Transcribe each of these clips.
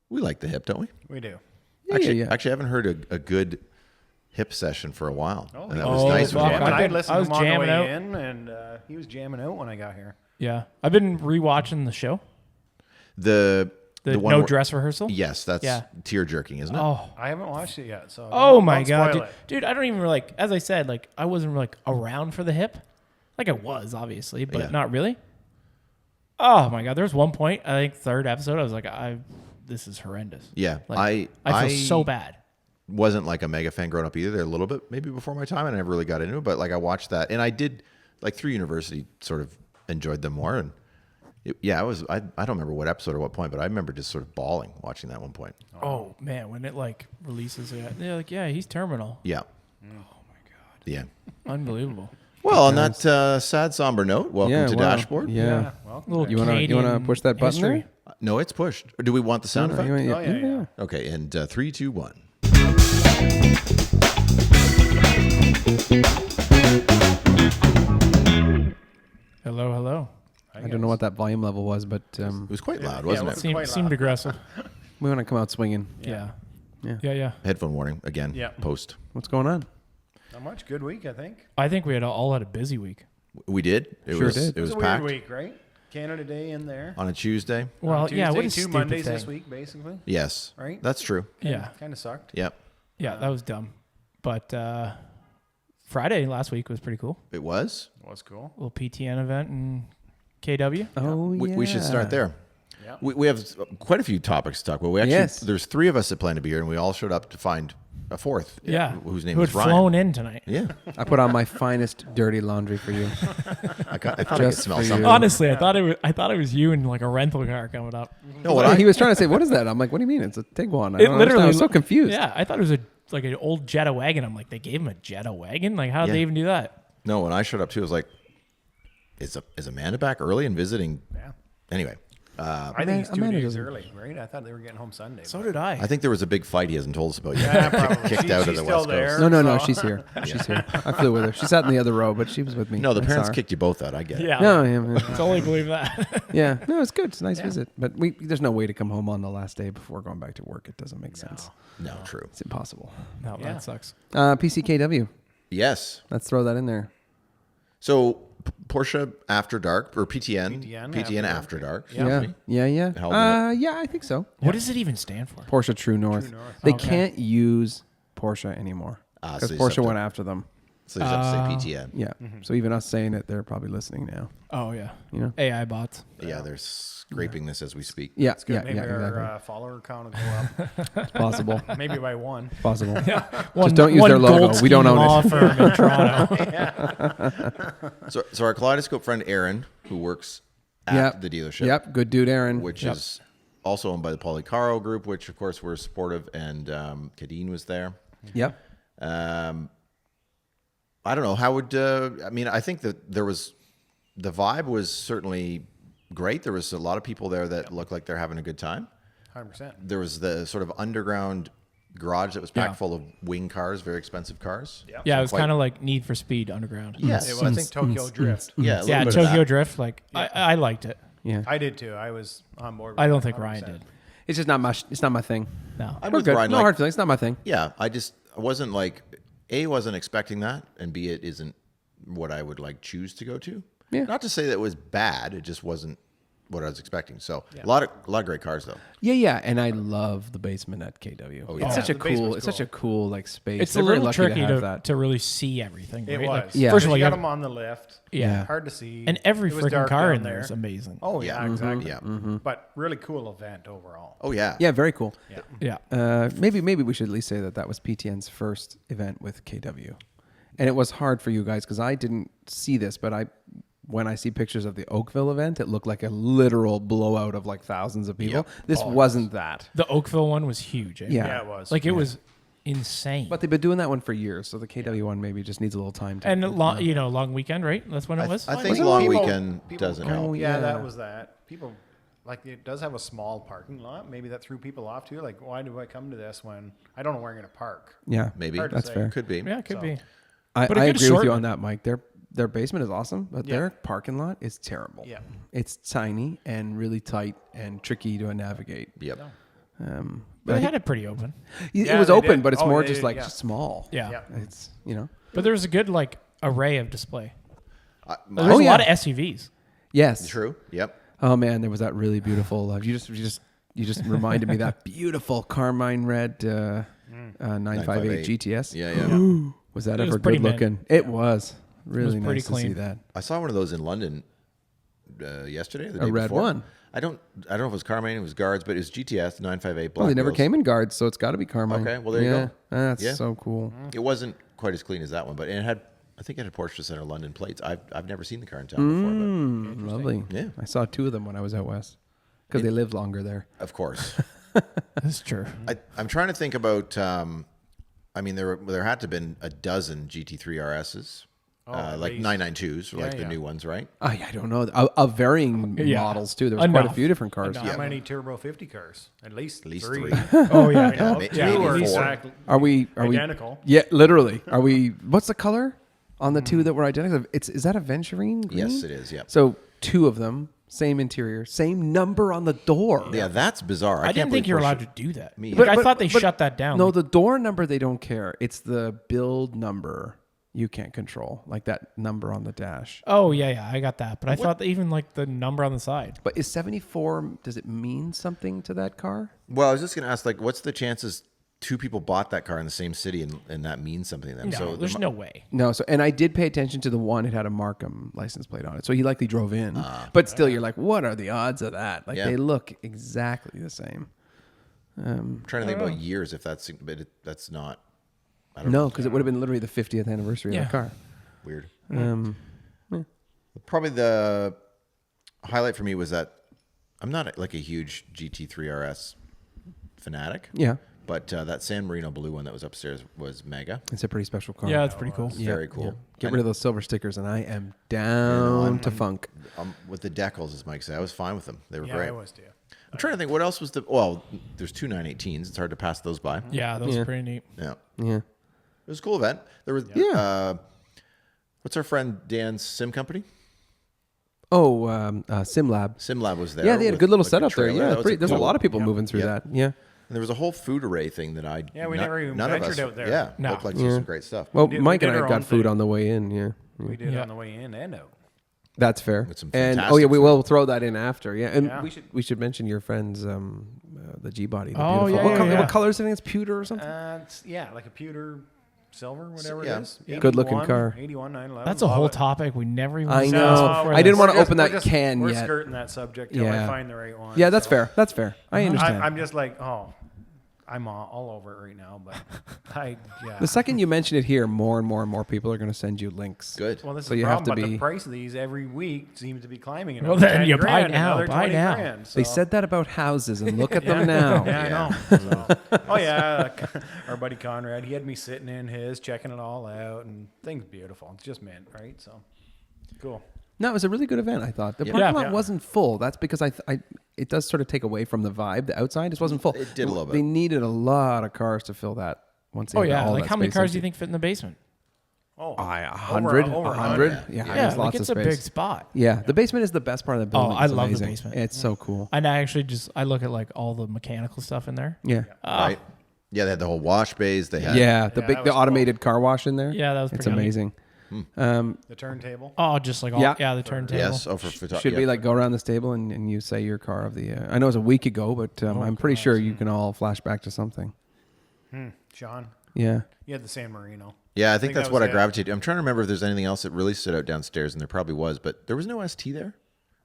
We like the hip, don't we? We do. Actually, I haven't heard a good hip session for a while. Oh, and that was nice. Fuck, I listened I was to him on the jamming way out. in, and he was jamming out when I got here. Yeah. I've been rewatching the show. The one no where- dress rehearsal? Yes, that's tear jerking, isn't it? Oh. I haven't watched it yet, so Oh my don't God. spoil Dude, I don't even as I said, I wasn't around for the hip. I was, obviously, but not really. Oh my God. There was one point, I think third episode, I was like, this is horrendous. Yeah. I feel so bad. Wasn't a mega fan growing up either. They're a little bit maybe before my time, and I never really got into it. But I watched that, and I did through university sort of enjoyed them more. And I don't remember what episode or what point, but I remember just sort of bawling watching that one point. Oh man, when it releases, they're yeah, he's terminal. Yeah. Oh my God. Yeah. Unbelievable. Well, on that sad, somber note, welcome to DashBoard. Yeah. Welcome. You want to push that button history. there? No, it's pushed. Or do we want the sound effect? Yeah. Okay, and 3, 2, 1. Hello, hello. I don't know what that volume level was, but It was quite loud, wasn't it? Seemed aggressive. we want to come out swinging. Yeah. Yeah. Yeah. Headphone warning again. Yeah. Post. What's going on? Not much. Good week, I think. I think we all had a busy week. We did. It Sure was. did. It was a packed weird week, right? Canada Day in there. on a Tuesday. Well, Tuesday, yeah, what a 2 stupid Mondays thing. this week, basically. Yes. Right? That's true. Yeah. Kind of sucked. Yep. Yeah, that was dumb. But Friday last week was pretty cool. It was. It was cool. A little PTN event in KW. Oh, We should start there. Yeah. We have quite a few topics to talk about. We actually there's 3 of us that plan to be here, and we all showed up to find a 4th. Yeah. Whose name Who is had Ryan. flown in tonight. Yeah. I put on my finest dirty laundry for you. I thought I could Just smell for you. something. Honestly, I thought it was you in a rental car coming up. No, what He was trying to say, what is that? I'm like, what do you mean? It's a Tiguan. I It literally I was so confused. Yeah, I thought it was an old Jetta wagon. I'm like, they gave him a Jetta wagon? How did they even do that? No, when I showed up too, I was like, is Amanda back early and visiting? Yeah. Anyway, I think he's 2 Amanda days doesn't- early, right? I thought they were getting home Sunday. So did I. I think there was a big fight he hasn't told us about yet. Yeah, probably. Kicked out of She's the still West there. Coast. No, So- she's here. She's here. I flew with her. She sat in the other row, but she was with me. No, the I saw parents her. kicked you both out. I get it. Yeah. No, yeah, Totally believe that. yeah. No, it's good. It's a nice visit. But there's no way to come home on the last day before going back to work. It doesn't make sense. No, true. It's impossible. No, Yeah. that sucks. PCKW. Yes. Let's throw that in there. So Porsche After Dark or PTN PTN After Dark. Yeah. Yeah. Helmet. Yeah, I think so. What does it even stand for? Porsche True North. North. They Okay. can't use Porsche anymore Ah, because so you just Porsche have to- went after them. So you just have to say PTN. Yeah. So even us saying it, they're probably listening now. Oh, yeah. You know? AI bots. Yeah, they're scraping this as we speak. Yeah. It's good. Maybe exactly. our follower count will go It's possible. up. Maybe by 1. Possible. One, don't use their logo. Goldstein We don't own it. law firm in Toronto. So our Kaleidoscope friend Aaron, who works at Yep. the dealership, Yep. Good dude, Aaron. which is also owned by the Policaro Group, which of course we're supportive, and Kadeen was there. Yep. I don't know how would I mean, I think that the vibe was certainly great. There was a lot of people there that looked like they're having a good time. 100%. There was the sort of underground garage that was packed Yeah. full of wing cars, very expensive cars. Yeah. Yeah, it was Quite- kind of like Need for Speed Underground. Yes, It was, I think, Tokyo Drift. yeah, a little Yeah, bit of Tokyo that. Drift. I liked it. Yeah. I did too. I was on board with I don't that think Ryan 100%. did. It's just not my. It's not my thing. No. I'm We're with good. Ryan, No like- hard feelings. It's not my thing. Yeah, I wasn't like A, wasn't expecting that, and B, it isn't what I would choose to go to. Yeah. Not to say that it was bad, it just wasn't what I was expecting. So a lot of great cars though. Yeah, and I love the basement at KW. Oh, yeah. It's such a The cool. basement's It's such a cool space. It's They're a very little lucky tricky to have that. to really see everything. It right? was. Yeah. First of all, you you got got them on the lift. Yeah. Hard to see. and every It was freaking dark car down in there is there. amazing. Oh, yeah, exactly. Yeah. But really cool event overall. Oh yeah. Yeah, very cool. Yeah. Yeah. Maybe we should at least say that was PTN's first event with KW, and it was hard for you guys because I didn't see this, but when I see pictures of the Oakville event, it looked like a literal blowout of thousands of people. Yeah. This wasn't that. The Oakville one was huge. Eh? Yeah. Yeah, it was. Like it was insane. But they've been doing that one for years, so the KW one maybe just needs a little time to. and long weekend, right? That's when it was. I think Was it long people- weekend people- doesn't Oh, help. yeah. Yeah, that was that. People, it does have a small parking lot. Maybe that threw people off too. Like, why do I come to this when I don't know where I'm going to park? Yeah, Maybe Hard to that's say. fair. Could be. Yeah, it could So- be. I But a agree good with you assortment. on that, Mike. Their basement is awesome, but Yeah. their parking lot is terrible. Yeah. It's tiny and really tight and tricky to navigate. Yep. But they had it pretty open. It Yeah, was they open, did. but it's Oh, more they just did, like yeah. small. Yeah. Yeah. It's, you know. But there was a good like array of display. I- There's Oh, a yeah. lot of SUVs. Yes. True. Yep. Oh man, there was that really beautiful. You just reminded me that beautiful carmine red 958 GTS. Yeah, yeah. Was that It was ever pretty good looking? It was really pretty nice to see clean. that. I saw one of those in London yesterday. The A day red before. one. I don't know if it was Carmine, it was Guards, but it was GTS 958 black. Well, they never wheels. came in guards, so it's got to be carmine. Okay, well, there you go. That's Yeah. so cool. It wasn't quite as clean as that one, but it had. I think it had Porsche Center London plates. I've never seen the car in town before, Lovely. Yeah. I saw 2 of them when I was out west because they lived longer there. but of course. That's true. I'm trying to think about. I mean, there had to have been a dozen GT3 RSs, at like least. 992s, like the yeah. new ones, right? I don't know. Of varying Yeah. models too. There was quite a Enough. few different cars. Enough. How many Turbo 50 cars? At least 3. Oh yeah. Yeah, Oh, ma- yeah. maybe Two are four. exactly Are we identical. Yeah, literally. Are we? What's the color on the 2 that were identical? Is that a Venturine green? Yes, it is. Yeah. So 2 of them, same interior, same number on the door. Yeah, that's bizarre. I can't didn't think believe you were Porsche- allowed to do that. Me Like, either. I thought they but- shut that down. No, Like, the door number they don't care. It's the build number you can't control, like that number on the dash. oh yeah, I got that. But I thought that even like the number on the side. But is 74? Does it mean something to that car? Well, I was just going to ask, like, what's the chances 2 people bought that car in the same city and that means something to them? No, So there's no way. No. So, and I did pay attention to the one. It had a Markham license plate on it, so he likely drove in. But still, you're like, what are the odds of that? Like Yeah. they look exactly the same. I'm trying to think about years if that's, but that's not. I don't No, know. because it would have been literally the 50th anniversary of Yeah. the car. Weird. Um, Probably the highlight for me was that I'm not like a huge GT3 RS fanatic. yeah, But that San Marino blue one that was upstairs was mega. it's a pretty special car. Yeah, it's pretty cool. It's very cool. Get rid of those silver stickers, and I am down to funk. With the decals, as Mike said, I was fine with them. They were Yeah, great. I was too. I'm trying to think what else was there's 2 918s. It's hard to pass those by. Yeah, that was Yeah. pretty neat. Yeah. Yeah. It was a cool event. There was what's our friend Dan's sim company? Oh, SimLab. SimLab was there. Yeah, they had a with, good little like, setup there. trailer. Yeah, That was pretty, there's a cool- lot of people moving through Yeah. that. Yeah. And there was a whole food array thing that I Yeah, we never even none of ventured us, out there. Yeah, No. looked like some great stuff. Well, did- Mike we and did I our got own food thing. on the way in. Yeah. We did Yeah. on the way in and out. That's fair. With some And fantastic we food. will throw that in after. Yeah, and Yeah. we should mention your friend's the G body. The Oh, beautiful. yeah, what, yeah, color, yeah. what color is it? I think it's pewter or something. It's, yeah, like a pewter silver, whatever yeah. it is. Good looking 81, car. 81, 911. That's a Love whole it. topic we never even I discussed know. before I didn't this. want to We're open just- that can we're yet. skirting that subject till Yeah. I find the right one. Yeah, that's so. fair. That's fair. I understand. I'm just like, I'm all over it right now, but yeah. The second you mention it here, more and more people are going to send you links. Good. Well, this So is you the have problem, to but be- the price of these every week seems to be climbing. Well, Another then 10 you buy grand, now, another buy 20 now. grand, They so- said that about houses, and look at Yeah. them now. Yeah, I Yeah. know. So, oh yeah, our buddy Conrad, he had me sitting in his, checking it all out, and things beautiful. It's just mint, right? So, cool. No, it was a really good event. I thought the Yeah. parking Yeah. lot wasn't full. That's because it does sort of take away from the vibe. The outside just wasn't full. It did a little bit. They needed a lot of cars to fill that. Once they Oh had yeah, all like that how many space cars do you empty. think fit in the basement? Oh, 100, over 100. 100. Yeah, Yeah, there's like lots it's of a space. big spot. Yeah, the basement is the best part of the building. Oh, I It's love the amazing. basement. It's so cool. And I actually I look at like all the mechanical stuff in there. Yeah, Right. Yeah, they had the whole wash bays. They had yeah. The Yeah, big, that the was cool. automated car wash in there. Yeah, that was it's pretty neat. amazing. The turntable. Oh, just like all Yeah. the turntable. Yes. Oh, for photography. Should we like go around this table and you say your car of the? I know it was a week ago, but I'm pretty sure you can all flash back to something. Sean, Yeah. you had the San Marino. Yeah, I think that's that what was I it. gravitated. I'm trying to remember if there's anything else that really stood out downstairs, and there probably was, but there was no ST there.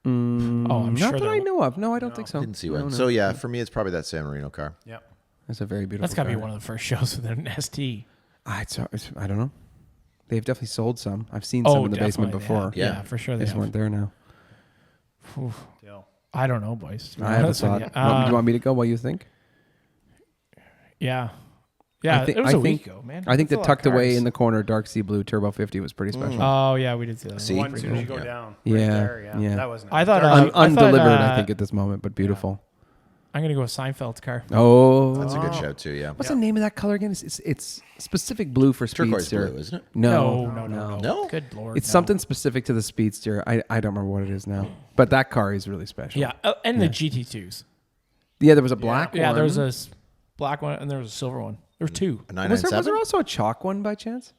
Oh, I'm Not sure that there I know of. No, I don't think so. Didn't see No, one. no. So yeah, for me, it's probably that San Marino car. Yep. That's a very beautiful. That's got to be car. one of the first shows with an ST. It's I don't know. They've definitely sold some. I've seen Oh, some in the basement definitely, before. Yeah, Yeah. for sure They they just have. weren't there now. Oof. Deal. I don't know, boys. to be I have a honest with thought. you. Do you want me to go? What you think? Yeah. Yeah, I it was I a think, week ago, man. I think That's a the lot of tucked away cars. in the corner dark sea blue turbo 50 was pretty special. Oh yeah, we did see that. See? One as soon as you go Yeah. down. Yeah, Right there, yeah. That was nice. I thought, Dark- I thought, Undelivered, I uh, think, at this moment, but beautiful. I'm gonna go with Seinfeld's car. Oh, That's a good show too. Yeah. what's the name of that color again? It's specific blue for Turquoise Speedster. blue, isn't it? No. No? Good lord. It's no. something specific to the Speedster. I don't remember what it is now, but that car is really special. Yeah, and the GT2s. Yeah, there was a black one. Yeah, there was a black one and there was a silver one. There were two. A Was there 997? also a chalk one by chance?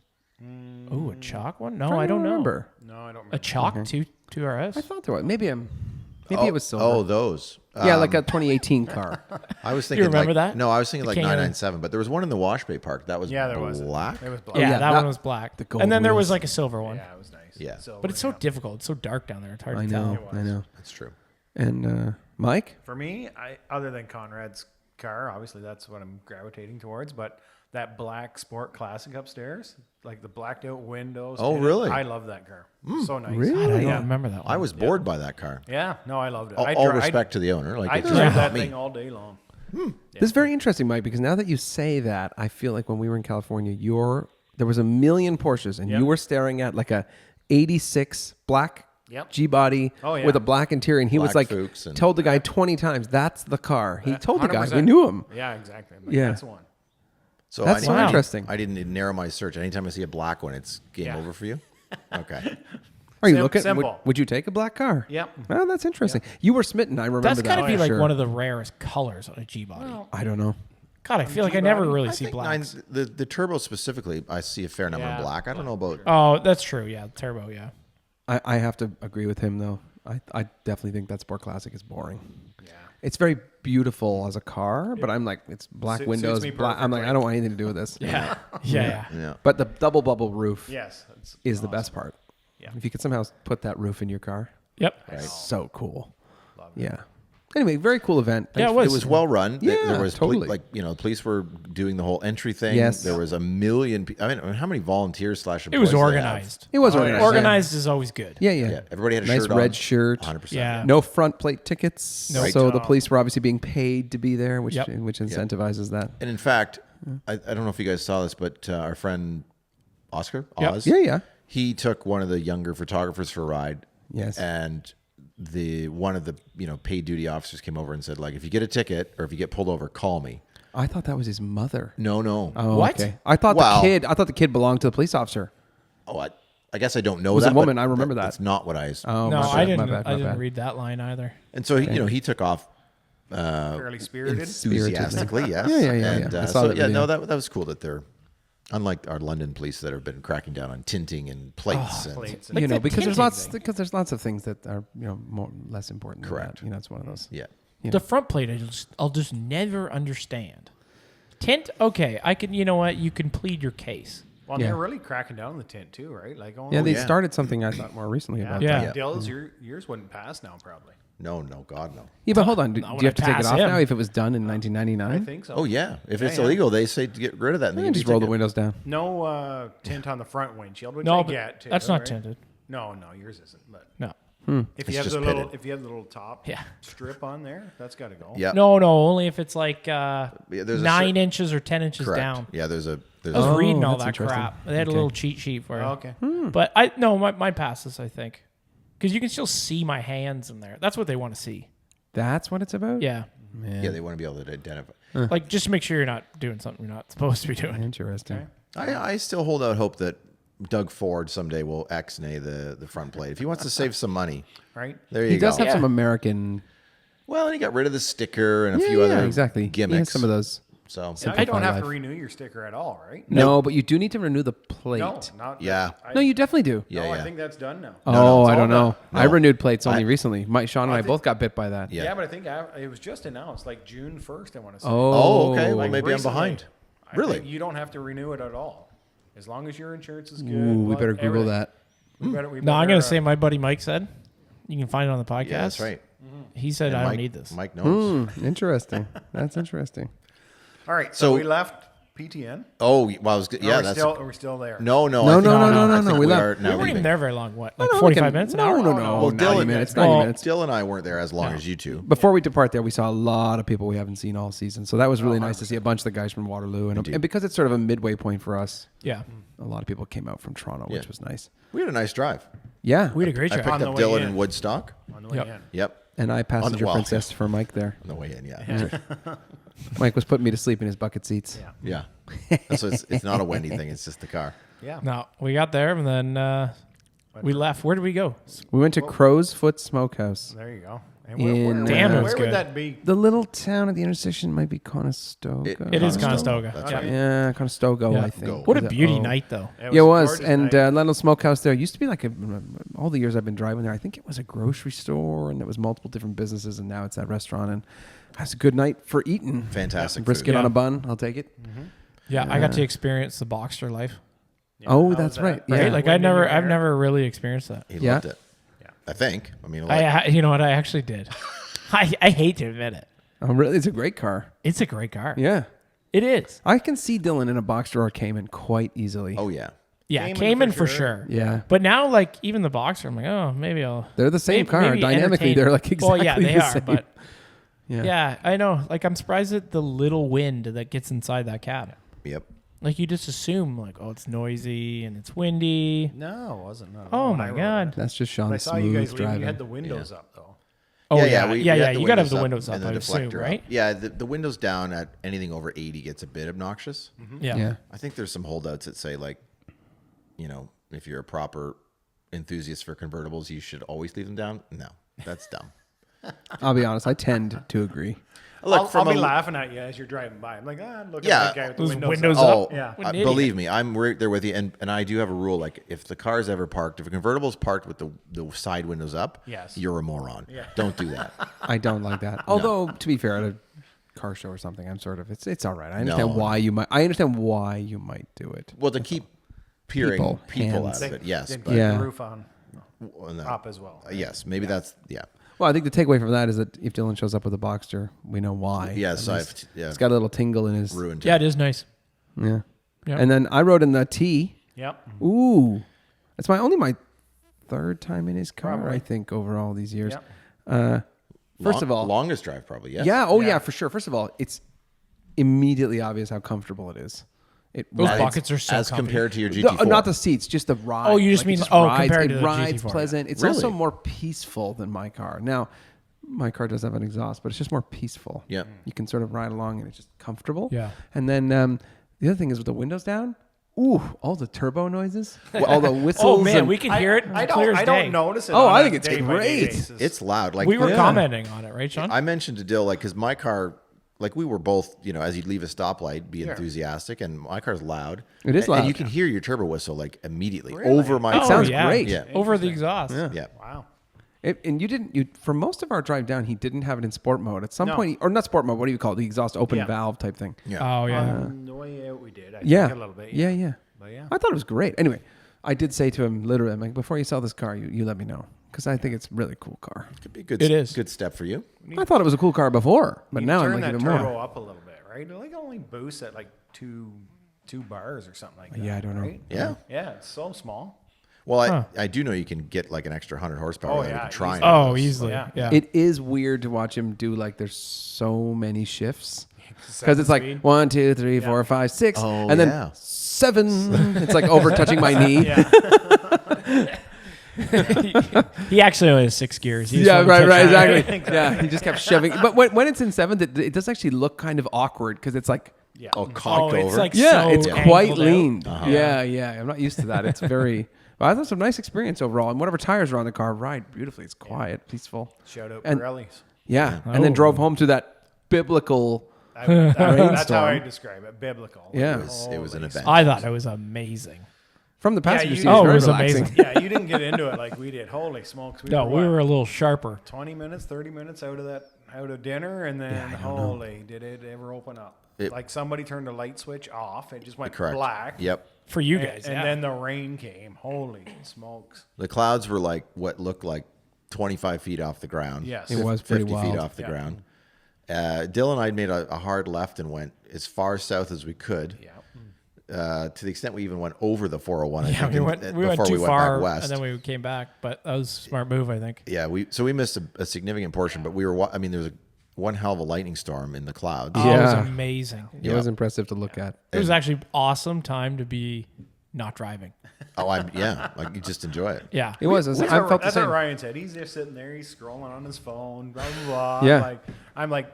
Oh, a chalk one? No, I don't know. remember. No, I don't remember. A chalk 2RS? I thought there was. Maybe it was silver. Oh, those. Yeah, like a 2018 car. I was thinking. remember like, that? No, I was thinking The like King of- 997, but there was one in the Wash Bay Park that was Yeah, there was. black. It was black. Yeah, yeah, that that- one was black. the gold And then there was wheels. like a silver one. Yeah, it was nice. Yeah. Silver, But it's so yeah. difficult. It's so dark down there. It's hard I to know. tell. I know. That's true. And Mike? For me, other than Conrad's car, obviously that's what I'm gravitating towards. But that black Sport Classic upstairs, like the blacked out windows. Oh, and really? I love that car. So nice. Really? God, I don't Yeah. remember that one. I was bored by that car. Yeah, no, I loved it. All respect to the owner. Like I it's drive not that me. thing all day long. This is very interesting, Mike, because now that you say that, I feel like when we were in California, there was a million Porsches, and Yep. you were staring at like a 86 black Yep. G-body Oh, yeah. with a black interior, and he was Black like, Fuchs and- told the guy 20 times, that's the car. He told the guy. We 100%. knew him. Yeah, exactly. I'm like, Yeah. That's the one. So That's I so didn't- interesting. I didn't narrow my search. Anytime I see a black one, it's game Yeah. over for you. Okay. Are you Sim- looking? simple. Would you take a black car? Yep. Well, that's interesting. You were smitten. I remember That's that. got to be for like sure. one of the rarest colors on a G body. I don't know. God, I feel like I never G-body? really I see think blacks. the turbo specifically, I see a fair number Yeah. in black. I don't know about. Oh, that's true. Yeah, turbo. Yeah. I have to agree with him though. I definitely think that Sport Classic is boring. Yeah. It's very beautiful as a car, but I'm like, it's black Suits windows. me Black. I'm like, perfectly. I don't want anything to do with this. Yeah. Yeah. Yeah. But the double bubble roof Yes. It's is the awesome. best part. Yeah. If you could somehow put that roof in your car, Yep. it's so cool. Love it. Yeah. Anyway, very cool event. Yeah, Thanks it was. It was well run. Yeah, There was totally. the police were doing the whole entry thing. Yes. There was a million. I mean, how many volunteers / It was employees they have? organized. It was Oh, yeah. organized. Organized is always good. Yeah, yeah. Yeah. Everybody had a Nice shirt red on. shirt. 100%. Yeah. No front plate tickets. Nope. So the police were obviously being paid to be there, which Yep. incentivizes that. And in fact, I don't know if you guys saw this, but our friend Oscar Yep. Oz, Yeah, yeah. he took one of the younger photographers for a ride. Yes. And one of the paid duty officers came over and said, like, if you get a ticket or if you get pulled over, call me. I thought that was his mother. No. Oh, What? okay. I thought Wow. the kid belonged to the police officer. Oh, I guess I don't know Was that. a woman, but I remember that. That's not what I. Oh, No, my I bad, didn't. my bad, I my didn't bad. read that line either. And so he took off Fairly spirited. enthusiastically. Yes. Yeah. And, I saw so that yeah, video. no, that was cool that they're unlike our London police that have been cracking down on tinting and plates. and Plates. Like the because tinting there's lots of things that are less important. Correct. Than that. It's one of those. Yeah. You The know. front plate, I'll just never understand. Tint, okay, I can. You know what? You can plead your case. Well, Yeah. they're really cracking down on the tint too, right? Like, Yeah, they yeah. started something I thought more recently about Yeah. that. Dills, yours wouldn't pass now, probably. No, God, no. Yeah, but hold on. Do Not you when have to I take it pass off him. now if it was done in 1999? I think so. Oh yeah, if it's yeah. illegal, they say to get rid of that. And they Then give just you a roll the ticket. windows down. No tint on the front windshield, which No, I but get too. that's not right? tinted. No, yours isn't. But No. if It's you have just the little, pitted. if you have the little top Yeah. strip on there, that's got to go. Yeah. No, only if it's like there's a 9 inches or 10 inches Correct. down. Yeah, there's a. I was Oh, reading all that's that interesting. crap. They had a little cheat sheet for you. Oh, okay. But my passes, I think, because you can still see my hands in there. That's what they want to see. That's what it's about? Yeah, Man. Yeah, they want to be able to identify. like just to make sure you're not doing something you're not supposed to be doing. Interesting. Okay. I still hold out hope that Doug Ford someday will ex-nay the front plate if he wants to save some money. Right. There you He go. does have Yeah. some American. Well, and he got rid of the sticker and a Yeah, few other exactly. He has gimmicks. some of those. So Now you Simplify don't have to life. renew your sticker at all, right? No, but you do need to renew the plate. No, not. Yeah. I, No, you definitely do. yeah, no, yeah. I think that's done now. Oh, no, it's I all don't know. done. I No. renewed plates only recently. Sean and I think- both got bit by that. Yeah. Yeah, but I think it was just announced, like June 1st. I want to say. Oh, okay. Well, Like maybe recently. I'm behind. I Really? think you don't have to renew it at all, as long as your insurance is good. Ooh, we blood, better Google everything. that. We No, I'm better, gonna say my buddy Mike said. You can find it on the podcast. Yeah, that's right. He said And I Mike, don't need this. Mike knows. Interesting. That's interesting. All right, So- so we left PTN. Oh, well, I was good. Or Yeah, we're that's still, we're still there. no. No, I no, think- no, I no, think no, we left. are We now weren't even leaving. there very long. What, like No, 45 minutes, an hour? No, Well, 90 Dylan, minutes, well, 90 minutes. Dylan and I weren't there as long as you two. Before we depart there, we saw a lot of people we haven't seen all season. So that was really nice to see a bunch of the guys from Waterloo. And because it's sort of a midway point for us, Yeah, a lot of people came out from Toronto, which Yeah. was nice. We had a nice drive. Yeah. we had a great I trip. picked On up the way Dylan in. in Woodstock. On the way Yep. in. Yep. And I passenger well, princess for Mike there. On the way in, yeah. Mike was putting me to sleep in his bucket seats. Yeah. Yeah. So it's not a Wendy thing. It's just the car. Yeah. No, we got there and then we left. Where did we go? We went to Crow's Foot Smokehouse. There you go. In Damn, it was where good. would that be? the little town at the intersection might be Conestoga. It is Conestoga. Conestoga. That's Yeah. right. Yeah, Conestoga, Yeah. I think. What a Is it- beauty oh. night, though. Yeah, it a was. gorgeous And night. Little Smokehouse there used to be like all the years I've been driving there, I think it was a grocery store and there was multiple different businesses, and now it's that restaurant. And that's a good night for eating. Fantastic Brisket food. on Yeah. a bun. I'll take it. Yeah, I got to experience the Boxster life. Yeah, Oh, how that's was right. that? Yeah. Right? Like Wind in your I've hair? never really experienced that. He Yeah. loved it. Yeah. I think. I mean, like, You know what? I actually did. I hate to admit it. Oh, really? It's a great car. It's a great car. Yeah. It is. I can see Dylan in a Boxster or Cayman quite easily. oh yeah. Yeah, Cayman Cayman for for sure. sure. Yeah. But now, like even the Boxster, I'm like, oh, maybe I'll. They're the same car. maybe Dynamically, entertain- they're like exactly Well, yeah, they the are. same. But Yeah. yeah, I know. Like I'm surprised at the little wind that gets inside that cab. Yep. Like you just assume, like, oh, it's noisy and it's windy. No, it wasn't. No, Oh when I my rode god. it. That's just When I Sean's saw you guys smooth leaving, driving. you had the windows up though. Oh yeah, yeah, we yeah, had yeah. the You gotta have the windows up windows up, and I the assume, deflector up. right? Yeah, the windows down at anything over 80 gets a bit obnoxious. Yeah. Yeah. I think there's some holdouts that say like, you know, if you're a proper enthusiast for convertibles, you should always leave them down. No, that's dumb. I'll be honest. I tend to agree. Look, I'll be laughing at you as you're driving by. I'm like, look Yeah, at that guy with the those windows, windows up. Oh, up. Yeah. What an idiot. believe me, I'm right there with you. And I do have a rule: like, if the car's ever parked, if a convertible's parked with the side windows up, Yes. you're a moron. Yeah. Don't do that. I don't like that. Although, to be fair, at a car show or something, I'm sort of it's all right. I understand No. why you might. I understand why you might do it. Well, to keep peering people hands. out of it, yes. Then But, keep Yeah. the roof on well, no. up as well. Yes, maybe that's yeah. Well, I think the takeaway from that is that if Dylan shows up with a Boxster, we know why. Yes, At I've least. yeah, It's got a little tingle in his. ruined. Yeah, it is nice. Yeah. Yeah. And then I rode in the T. Yep. Ooh, it's my third time in his car. Probably. I think over all these years. Yep. First of all, longest drive probably. Yes. yeah. Oh Yeah. yeah, for sure. First of all, it's immediately obvious how comfortable it is. It Those rides- buckets are so as comfy. compared to your GT4. Not the seats, just the ride. Oh, you just mean- it compared rides, to it the rides GT4, yeah. pleasant. It's Really? also more peaceful than my car. Now, my car does have an exhaust, but it's just more peaceful. Yeah. You can sort of ride along and it's just comfortable. Yeah. And then the other thing is with the windows down. Ooh, all the turbo noises, all the whistles. Oh man, and- we can hear it I clear as don't day. notice it. Oh, on I a think it's day-by-day great. basis. It's loud. Like We were Yeah. commenting on it, right, Sean? I mentioned to Dill, like, because my car, like, we were both, you know, as you'd leave a stoplight, be enthusiastic, and my car's loud. It is And loud. you can hear your turbo whistle like immediately Really? over my. Oh, sounds yeah. great. Yeah. Over the exhaust. Yeah. Wow. And you for most of our drive down, he didn't have it in sport mode. At some No. point, or not sport mode. What do you call it? The exhaust open Yeah. valve type thing. Yeah. Oh yeah. On the way out, we did. I Yeah. think a little bit. Yeah. But yeah. I thought it was great. Anyway, I did say to him literally, I'm like, before you sell this car, you let me know because I think it's a really cool car. Could be a good. It is. good step for you. I thought it was a cool car before, but You now I'm turn like that even turbo more. up a little bit, right? It like only boosts at like two bars or something like that. Yeah, I don't know. right? Yeah. Yeah, it's so small. Well, I do know you can get like an extra 100 horsepower. Oh, that we yeah, can try. easily. Oh, easily. Yeah. Yeah. It is weird to watch him do like there's so many shifts because Seven it's like speed. 1, 2, 3, 4, 5, 6, Oh, and then yeah. 7. It's like over touching my knee. Yeah. He actually only has 6 gears. He just Yeah, wanted to right, touch right, that. exactly. Yeah, he just kept shoving. But when it's in 7th, it does actually look kind of awkward because it's like, Yeah. Oh, conked Oh, it's over. like yeah, so it's angled quite out. leaned. Uh-huh. Yeah. I'm not used to that. It's very. Well, I thought it was a nice experience overall, and whatever tires are on the car ride beautifully. It's quiet, peaceful. Shout out And- Pirellis. Yeah, and then Oh. drove home to that biblical. That's how I Rainstorm. describe it. Biblical. Yeah. It was an Holy event. I thought it was amazing. From the passenger you- seat, Oh, very it was relaxing. amazing. Yeah, you didn't get into it like we did. Holy smokes. No, we were a little sharper. 20 minutes, 30 minutes out of dinner, and then holy, did it ever open up? Like somebody turned the light switch off. It just went Correct. black. Yep. For you And, guys, and yeah. then the rain came. Holy smokes. The clouds were like what looked like 25 feet off the ground. Yes. It was pretty 50 feet wild. off the Yeah. ground. Dill and I made a hard left and went as far south as we could. Yeah. To the extent we even went over the 401. I Yeah, think, we went before too we went far, back west. and then we came back. But that was a smart move, I think. Yeah, we missed a significant portion, but we were. I mean, there was one hell of a lightning storm in the clouds. Oh, it was Yeah. amazing. It was impressive to look at. It was actually awesome time to be not driving. Like you just enjoy it. Yeah. It was. I felt the That's same. what Ryan said. He's just sitting there. He's scrolling on his phone. Blah blah blah. Yeah. I'm like,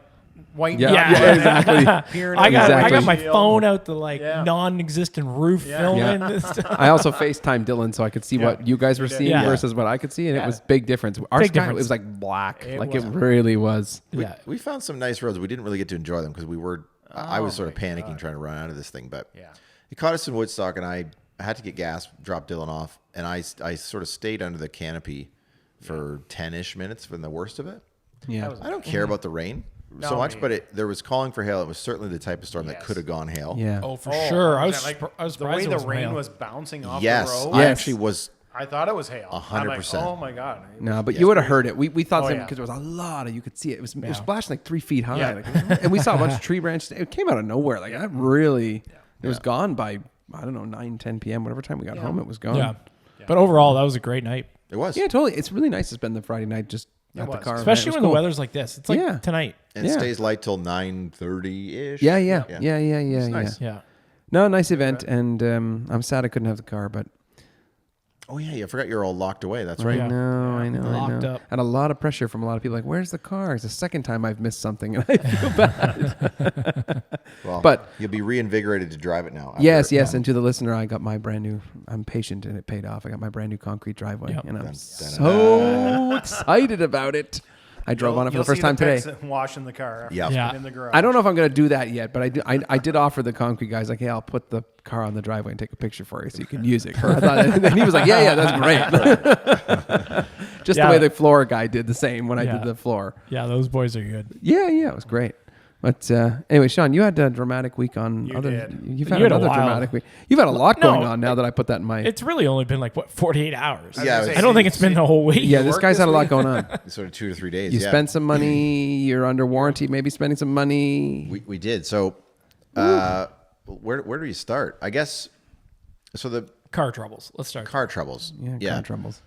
white. Yeah, exactly. Peering I got out the my windshield. phone out the like Yeah. non-existent roof filming Yeah. this stuff. I also FaceTime Dylan so I could see what you guys were seeing Yeah. versus what I could see, and Yeah. it was big difference. Our Big sky, difference. it was like black, It like was. it really was. Yeah. We found some nice roads. We didn't really get to enjoy them because we were. I was sort of panicking trying to run out of this thing, but Yeah. it caught us in Woodstock, and I had to get gas, drop Dylan off, and I sort of stayed under the canopy for 10-ish minutes from the worst of it. Yeah, I don't care about the rain so No, much, me but there was calling for hail. It was certainly the type of storm that Yes. could have gone hail. yeah. Oh, for sure. I was like I was the surprised way it the wasn't rain hail. was bouncing off Yes, the road. I Yes. actually was. I thought it was hail. 100%. I'm like, oh my god. No, but you would have heard it. We thought Oh, something yeah. because there was a lot of you could see it. It was Yeah. splashing like 3 feet high, Yeah. like, and we saw a bunch of tree branches. It came out of nowhere. Like that really, it was gone by I don't know 9-10 p.m. Whatever time we got home, it was gone. Yeah. But overall, that was a great night. It was. Yeah, totally. It's really nice to spend the Friday night just at the was. car, event. Especially It was when cool. the weather's like this. It's like Yeah. tonight. And it Yeah. stays light till 9:30-ish. Yeah, yeah, Yeah. yeah, yeah, yeah, It's yeah. nice. Yeah. No, nice event, and I'm sad I couldn't have the car, but Oh yeah, I forgot you're all locked away. That's right. Yeah. I know, Locked I know. up. And a lot of pressure from a lot of people. Like, where's the car? It's the second time I've missed something, and I feel bad. Well, But- you'll be reinvigorated to drive it now. after- Yes, yes. And to the listener, I got my brand new. I'm patient, and it paid off. I got my brand new concrete driveway, Yep. and I'm Dun, so excited about it. I drove on it for the first time today. Washing the car. Yeah. Yeah. In the garage. I don't know if I'm going to do that yet, but I did offer the concrete guys like, hey, I'll put the car on the driveway and take a picture for you so you can use it. I thought, and he was like, yeah, that's great. Just Yeah. the way the floor guy did the same when I Yeah. did the floor. Yeah, those boys are good. Yeah, it was great. But anyway, Sean, you had a dramatic week on You other. did. You've You had had a another wild- dramatic week. You've had a lot No, going on now that I put that in my. It's really only been like, what, 48 hours? Yeah, was I don't think it's been the whole week. yeah, this work guy's this had a lot week? going on. Sort of 2 to 3 days. You yeah. spent some money. You're under warranty. Maybe spending some money. We did. So, where do you start? I guess. So the Car troubles. Let's start. car troubles. Yeah, car troubles.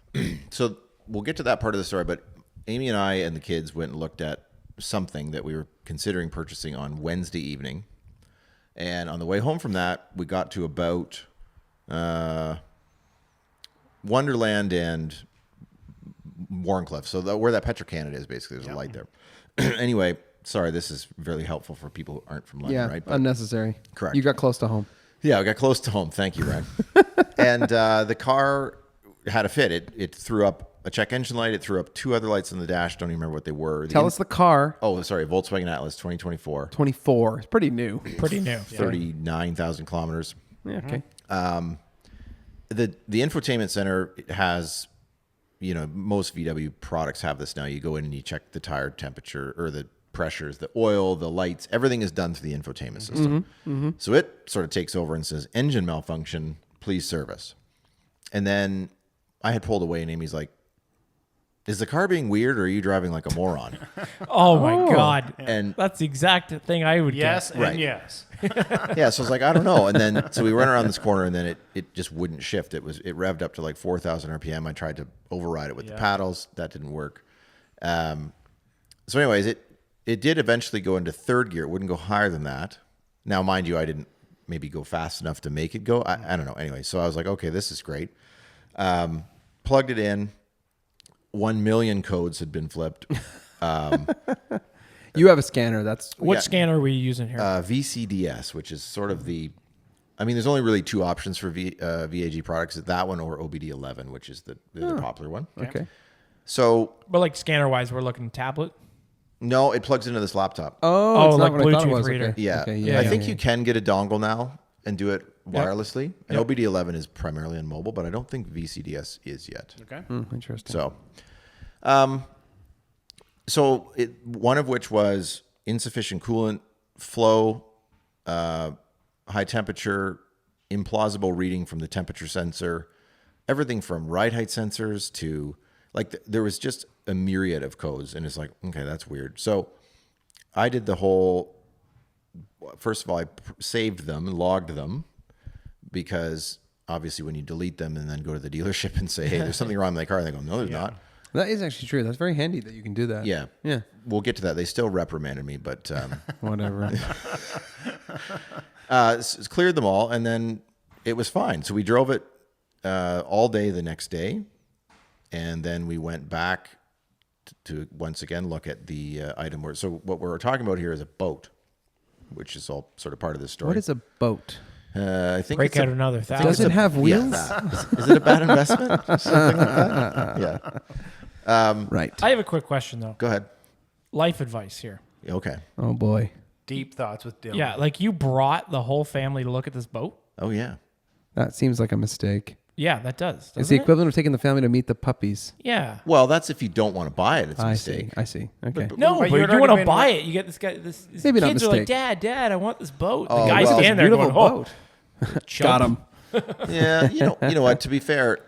So we'll get to that part of the story, but Amy and I and the kids went and looked at something that we were considering purchasing on Wednesday evening. And on the way home from that, we got to about Wonderland and Warncliffe. So where that Petro-Canada is, basically, there's a light there. Anyway, sorry, this is really helpful for people who aren't from London, Yeah, right? But- unnecessary. Correct. You got close to home. yeah, I got close to home. Thank you, Ryan. And the car had a fit. It threw up a check engine light. It threw up 2 other lights on the dash. Don't even remember what they were. Tell us the car. Oh, sorry, Volkswagen Atlas 2024, 24. It's pretty new. Pretty new. 39,000 kilometers. Yeah, okay. The infotainment center has, most VW products have this now. You go in and you check the tire temperature or the pressures, the oil, the lights. Everything is done through the infotainment system. So it sort of takes over and says, engine malfunction, please service. And then I had pulled away and Amy's like, is the car being weird or are you driving like a moron? Oh my God. And That's the exact thing I would Yes get. and Right. yes. yeah, so I was like, I don't know. And then, so we went around this corner and then it just wouldn't shift. It revved up to like 4,000 RPM. I tried to override it with the paddles. That didn't work. So anyways, it did eventually go into third gear. It wouldn't go higher than that. Now, mind you, I didn't maybe go fast enough to make it go. I don't know. Anyway, so I was like, okay, this is great. Plugged it in. 1 million codes had been flipped. You have a scanner. That's What Yeah. scanner are we using here? VCDS, which is sort of there's only really 2 options for VAG products. That one or OBD11, which is the popular one. okay. So, but like scanner wise, we're looking tablet. no, it plugs into this laptop. Oh, it's like not what I thought it Bluetooth was. reader. Okay. Yeah. Okay, Yeah, I yeah, think yeah. you can get a dongle now and do it wirelessly. And OBD11 is primarily on mobile, but I don't think VCDS is yet. Okay. Interesting. So, one of which was insufficient coolant flow, high temperature, implausible reading from the temperature sensor, everything from ride height sensors to there was just a myriad of codes, and it's like, okay, that's weird. So I did the whole. First of all, I saved them, logged them, because obviously when you delete them and then go to the dealership and say, hey, there's something wrong with my car, and they go, no, there's not. That is actually true. That's very handy that you can do that. Yeah. Yeah. We'll get to that. They still reprimanded me, but Whatever. cleared them all, and then it was fine. So we drove it all day the next day, and then we went back to once again look at the item. So what we're talking about here is a boat, which is all sort of part of this story. What is a boat? I think Break it's out another I think thousand. Does it's it have wheels? Yeah, is it a bad investment? Something like that? Yeah. Right. I have a quick question though. Go ahead. Life advice here. Okay. Oh boy. Deep thoughts with Dylan. Yeah, like you brought the whole family to look at this boat. Oh yeah. That seems like a mistake. Yeah, that does. It's doesn't the it? equivalent of taking the family to meet the puppies. Yeah. Well, that's if you don't want to buy it. It's a I mistake. see. I see. Okay. No, But but you had you want already to been buy re- it. You get this guy. This Maybe not kids are like, mistake. Dad, I want this boat. The Oh, guy's well, standing there Beautiful going, boat. Got him. Yeah. You know what? To be fair,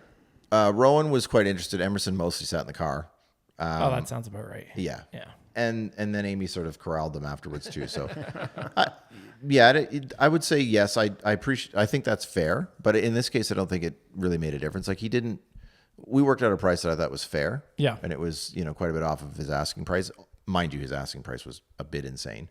Rowan was quite interested. Emerson mostly sat in the car. Oh, that sounds about right. Yeah. Yeah. And then Amy sort of corralled them afterwards too. So, I would say yes. I appreciate. I think that's fair. But in this case, I don't think it really made a difference. Like he didn't. We worked out a price that I thought was fair. Yeah. And it was quite a bit off of his asking price. Mind you, his asking price was a bit insane.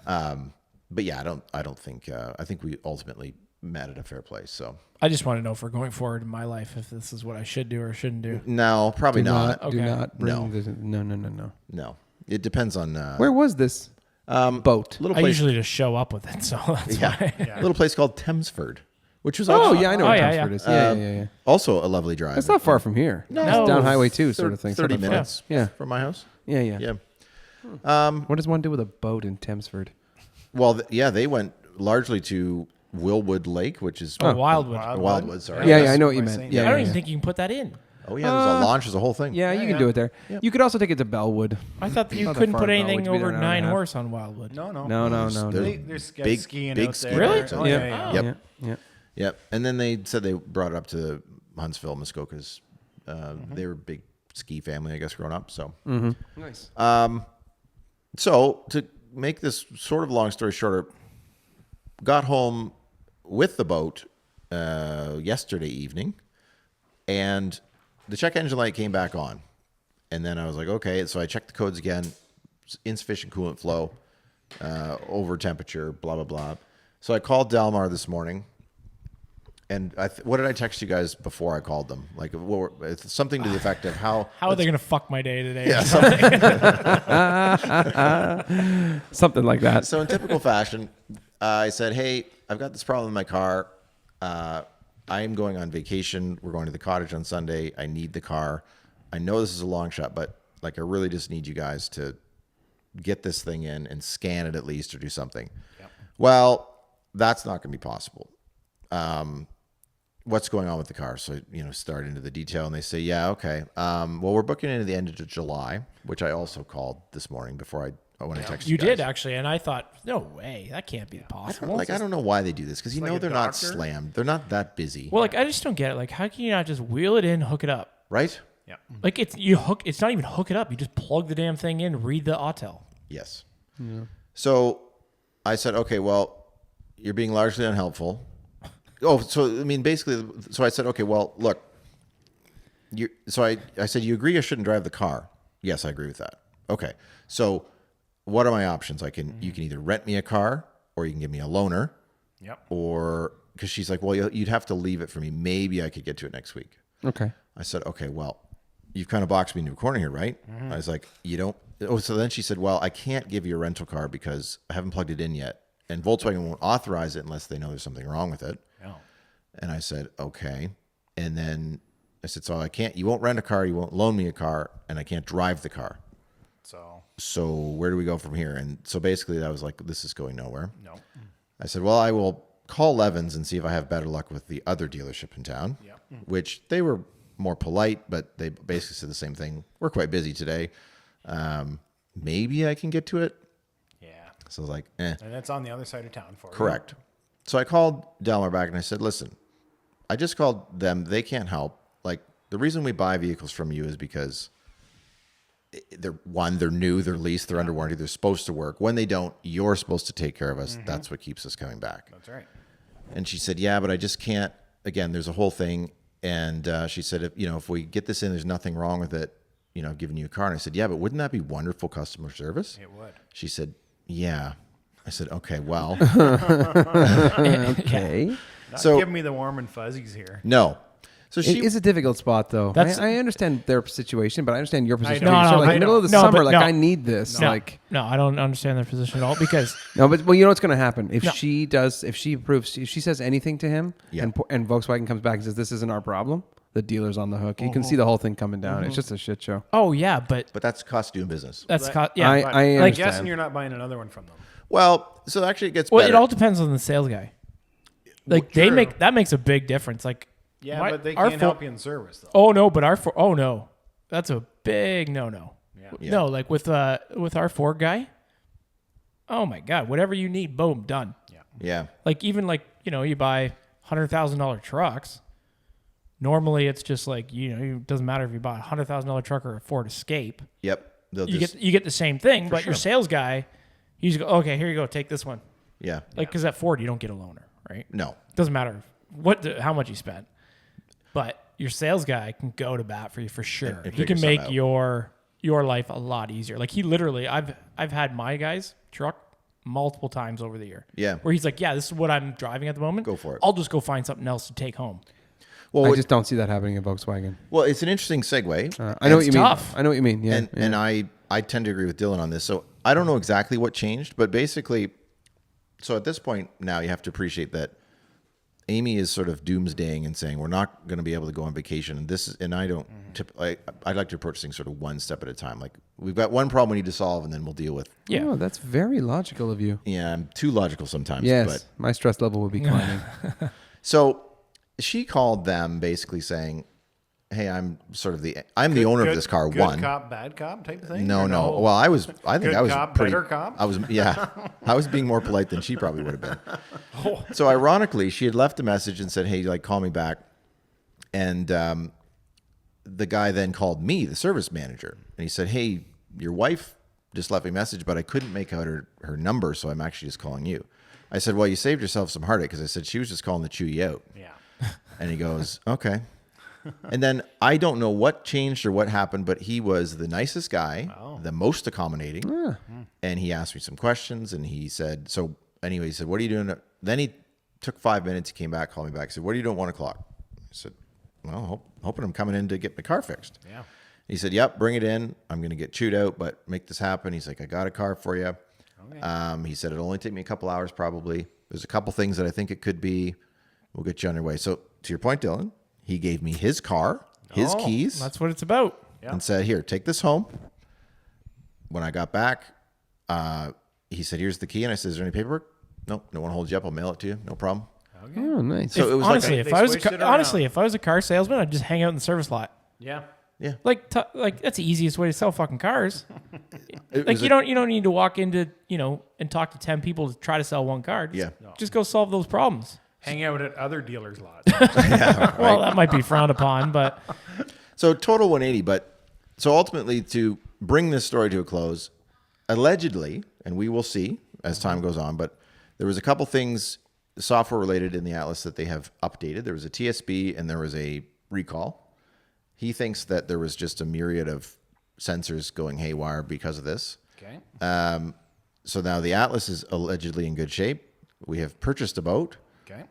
But yeah, I don't think. I think we ultimately met at a fair place. So I just want to know for going forward in my life if this is what I should do or shouldn't do. no, probably Do not. not. Do Okay. not bring No. this. No. No, it depends on Where was this boat? little I place. usually just show up with it, so that's why. A little place called Thamesford, which was Oh actually yeah, I know Oh, where yeah, Chelmsford yeah. is. Yeah. also a lovely drive. It's not far from here. No. It's down Highway 2 sort of thing. 30 Sort of- minutes. Yeah. From my house. Yeah. Yeah. What does one do with a boat in Thamesford? Well, they went largely to Willwood Lake, which is Oh, Wildwood. Wildwood. Sorry. Yeah, that's I know what you what I meant. saying. Yeah, I don't yeah, even yeah. think you can put that in. Oh yeah, there's a launch. There's a whole thing. Yeah, you can yeah. do it there. Yep. You could also take it to Bellwood. I thought that you Not that couldn't far put at anything Bellwood. You'd be over there an hour and a 9 half. horse on Wildwood. No. No. There's big- skiing big out ski there. Really? tracks. Oh, Yeah. yeah. Yep. Yeah. Yep. And then they said they brought it up to Huntsville, Muskoka's. They were a big ski family, I guess, growing up. So, Nice. so to make this sort of long story shorter, got home with the boat yesterday evening, and the check engine light came back on. And then I was like, okay. So I checked the codes again. Insufficient coolant flow, over temperature, blah, blah, blah. So I called Dalmar this morning. And what did I text you guys before I called them? Like it's something to the effect of how How are they going to fuck my day today? Yeah, Something like that. So in typical fashion, I said, hey, I've got this problem in my car. I am going on vacation. We're going to the cottage on Sunday. I need the car. I know this is a long shot, but like I really just need you guys to get this thing in and scan it at least or do something. Yep. Well, that's not going to be possible. What's going on with the car? So, start into the detail and they say, yeah, okay. Well, we're booking into the end of July, which I also called this morning before when I texted you You guys. did actually, and I thought, no way, that can't be possible. I don't know why they do this because like they're a not doctor? slammed. They're not that busy, Well, I just don't get it. Like, how can you not just wheel it in, hook it up? right? Yeah. Like it's not even hook it up. You just plug the damn thing in, read the autel. Yes. So I said, okay, well, you're being largely unhelpful. Oh, so I mean, basically, so I said, okay, well, look, I said, you agree I shouldn't drive the car? Yes, I agree with that. Okay, so what are my options? You can either rent me a car or you can give me a loaner. Yep. Or because she's like, well, you'd have to leave it for me. Maybe I could get to it next week. Okay. I said, okay, well, you've kind of boxed me into a corner here, right? I was like, you don't. Oh, so then she said, well, I can't give you a rental car because I haven't plugged it in yet. And Volkswagen won't authorize it unless they know there's something wrong with it. No. And I said, okay. And then I said, so you won't rent a car, you won't loan me a car, and I can't drive the car. So where do we go from here? And so basically I was like, this is going nowhere. No. I said, well, I will call Levins and see if I have better luck with the other dealership in town, which they were more polite, but they basically said the same thing. We're quite busy today. Maybe I can get to it. Yeah. So I was like, eh. And that's on the other side of town for you. Correct. So I called Delmar back and I said, listen, I just called them. They can't help. Like the reason we buy vehicles from you is because they're new, they're leased, they're under warranty, they're supposed to work. When they don't, you're supposed to take care of us. That's what keeps us coming back. That's right. And she said, yeah, but I just can't. Again, there's a whole thing. And she said, if we get this in, there's nothing wrong with it. I've given you a car. And I said, yeah, but wouldn't that be wonderful customer service? It would. She said, yeah. I said, okay, well. Okay. Not So- giving me the warm and fuzzies here. No. So It is a difficult spot, though. That's- I understand their situation, but I understand your position. know. You're No, sort of no, like I in the middle of the know. No, summer, but like no. I need this. No, Like no, I don't understand their position at all because no, but well, you know what's going to happen if No. she does, if she approves, if she says anything to him, Yeah. and Volkswagen comes back and says this isn't our problem, the dealer's on the hook. You can see the whole thing coming down. It's just a shit show. oh yeah, but But that's cost doing business. that's But- yeah. I But understand. I'm guessing you're not buying another one from them. Well, so actually it gets well, better. it all depends on the sales guy. Like Well, true. that makes a big difference. Like Yeah, why- but they our can't Fo- help you in service though. Oh no, but oh no, that's a big no. Yeah. No, like with our Ford guy. Oh my God, whatever you need, boom, done. Yeah. Like even like you buy $100,000 trucks. Normally it's just like it doesn't matter if you buy a $100,000 truck or a Ford Escape. Yep. They'll You just, get the same thing, but sure. your sales guy, he's go okay, here you go, take this one. yeah. Like because at Ford you don't get a loaner, right? No. Doesn't matter how much you spent, but your sales guy can go to bat for you for sure. and He can figure make something your life a lot easier. Like he literally, I've had my guy's truck multiple times over the year. Yeah. Where he's like, yeah, this is what I'm driving at the moment. Go for it. I'll just go find something else to take home. Well, I just don't see that happening in Volkswagen. well, it's an interesting segue. I know what It's you tough. mean. I know what you mean. Yeah, and I tend to agree with Dylan on this. So I don't know exactly what changed, but basically, so at this point now you have to appreciate that Amy is sort of doomsdaying and saying we're not going to be able to go on vacation, and this is, and I don't. I like to approach things sort of one step at a time. Like we've got one problem we need to solve, and then we'll deal with. Yeah. Oh, that's very logical of you. Yeah, I'm too logical sometimes. Yes, But my stress level would be climbing. so she called them basically saying, "Hey, I'm the owner of this car. Good One, cop, bad cop type of thing. no. Or Well, I think Good I was cop, pretty. better cop? I was I was being more polite than she probably would have been. So ironically, she had left a message and said, "Hey, like call me back," and the guy then called me, the service manager, and he said, "Hey, your wife just left me a message, but I couldn't make out her number, so I'm actually just calling you." I said, "Well, you saved yourself some heartache," because I said she was just calling to chew you out. Yeah. And he goes, "Okay." And then I don't know what changed or what happened, but he was the nicest guy, the most accommodating. And he asked me some questions, and he said, so anyway, he said, "What are you doing?" Then he took 5 minutes. He came back, called me back. He said, "What are you doing at 1 o'clock?" I said, "Well, hoping I'm coming in to get my car fixed." Yeah. He said, "Yep, bring it in. I'm going to get chewed out, but make this happen." He's like, "I got a car for you." Okay. He said, "It'll only take me a couple hours probably. There's a couple things that I think it could be. We'll get you on your way." So to your point, Dylan, he gave me his car, his keys, That's what it's about. and said, "Here, take this home." When I got back, he said, "Here's the key." And I said, "Is there any paperwork?" "Nope, no one holds you up. I'll mail it to you. No problem." Oh, nice. So it was honestly, like, if they I was switched it around. honestly, if I was a car salesman, I'd just hang out in the service lot. Yeah. yeah, Like that's the easiest way to sell fucking cars. it Like was you don't need to walk into and talk to 10 people to try to sell one car. Just go solve those problems. Hang out at other dealers' lots. Well, that might be frowned upon, but So total 180, but so ultimately to bring this story to a close, allegedly, and we will see as time goes on, but there was a couple things software related in the Atlas that they have updated. There was a TSB and there was a recall. He thinks that there was just a myriad of sensors going haywire because of this. Okay. So now the Atlas is allegedly in good shape. We have purchased a boat. Okay.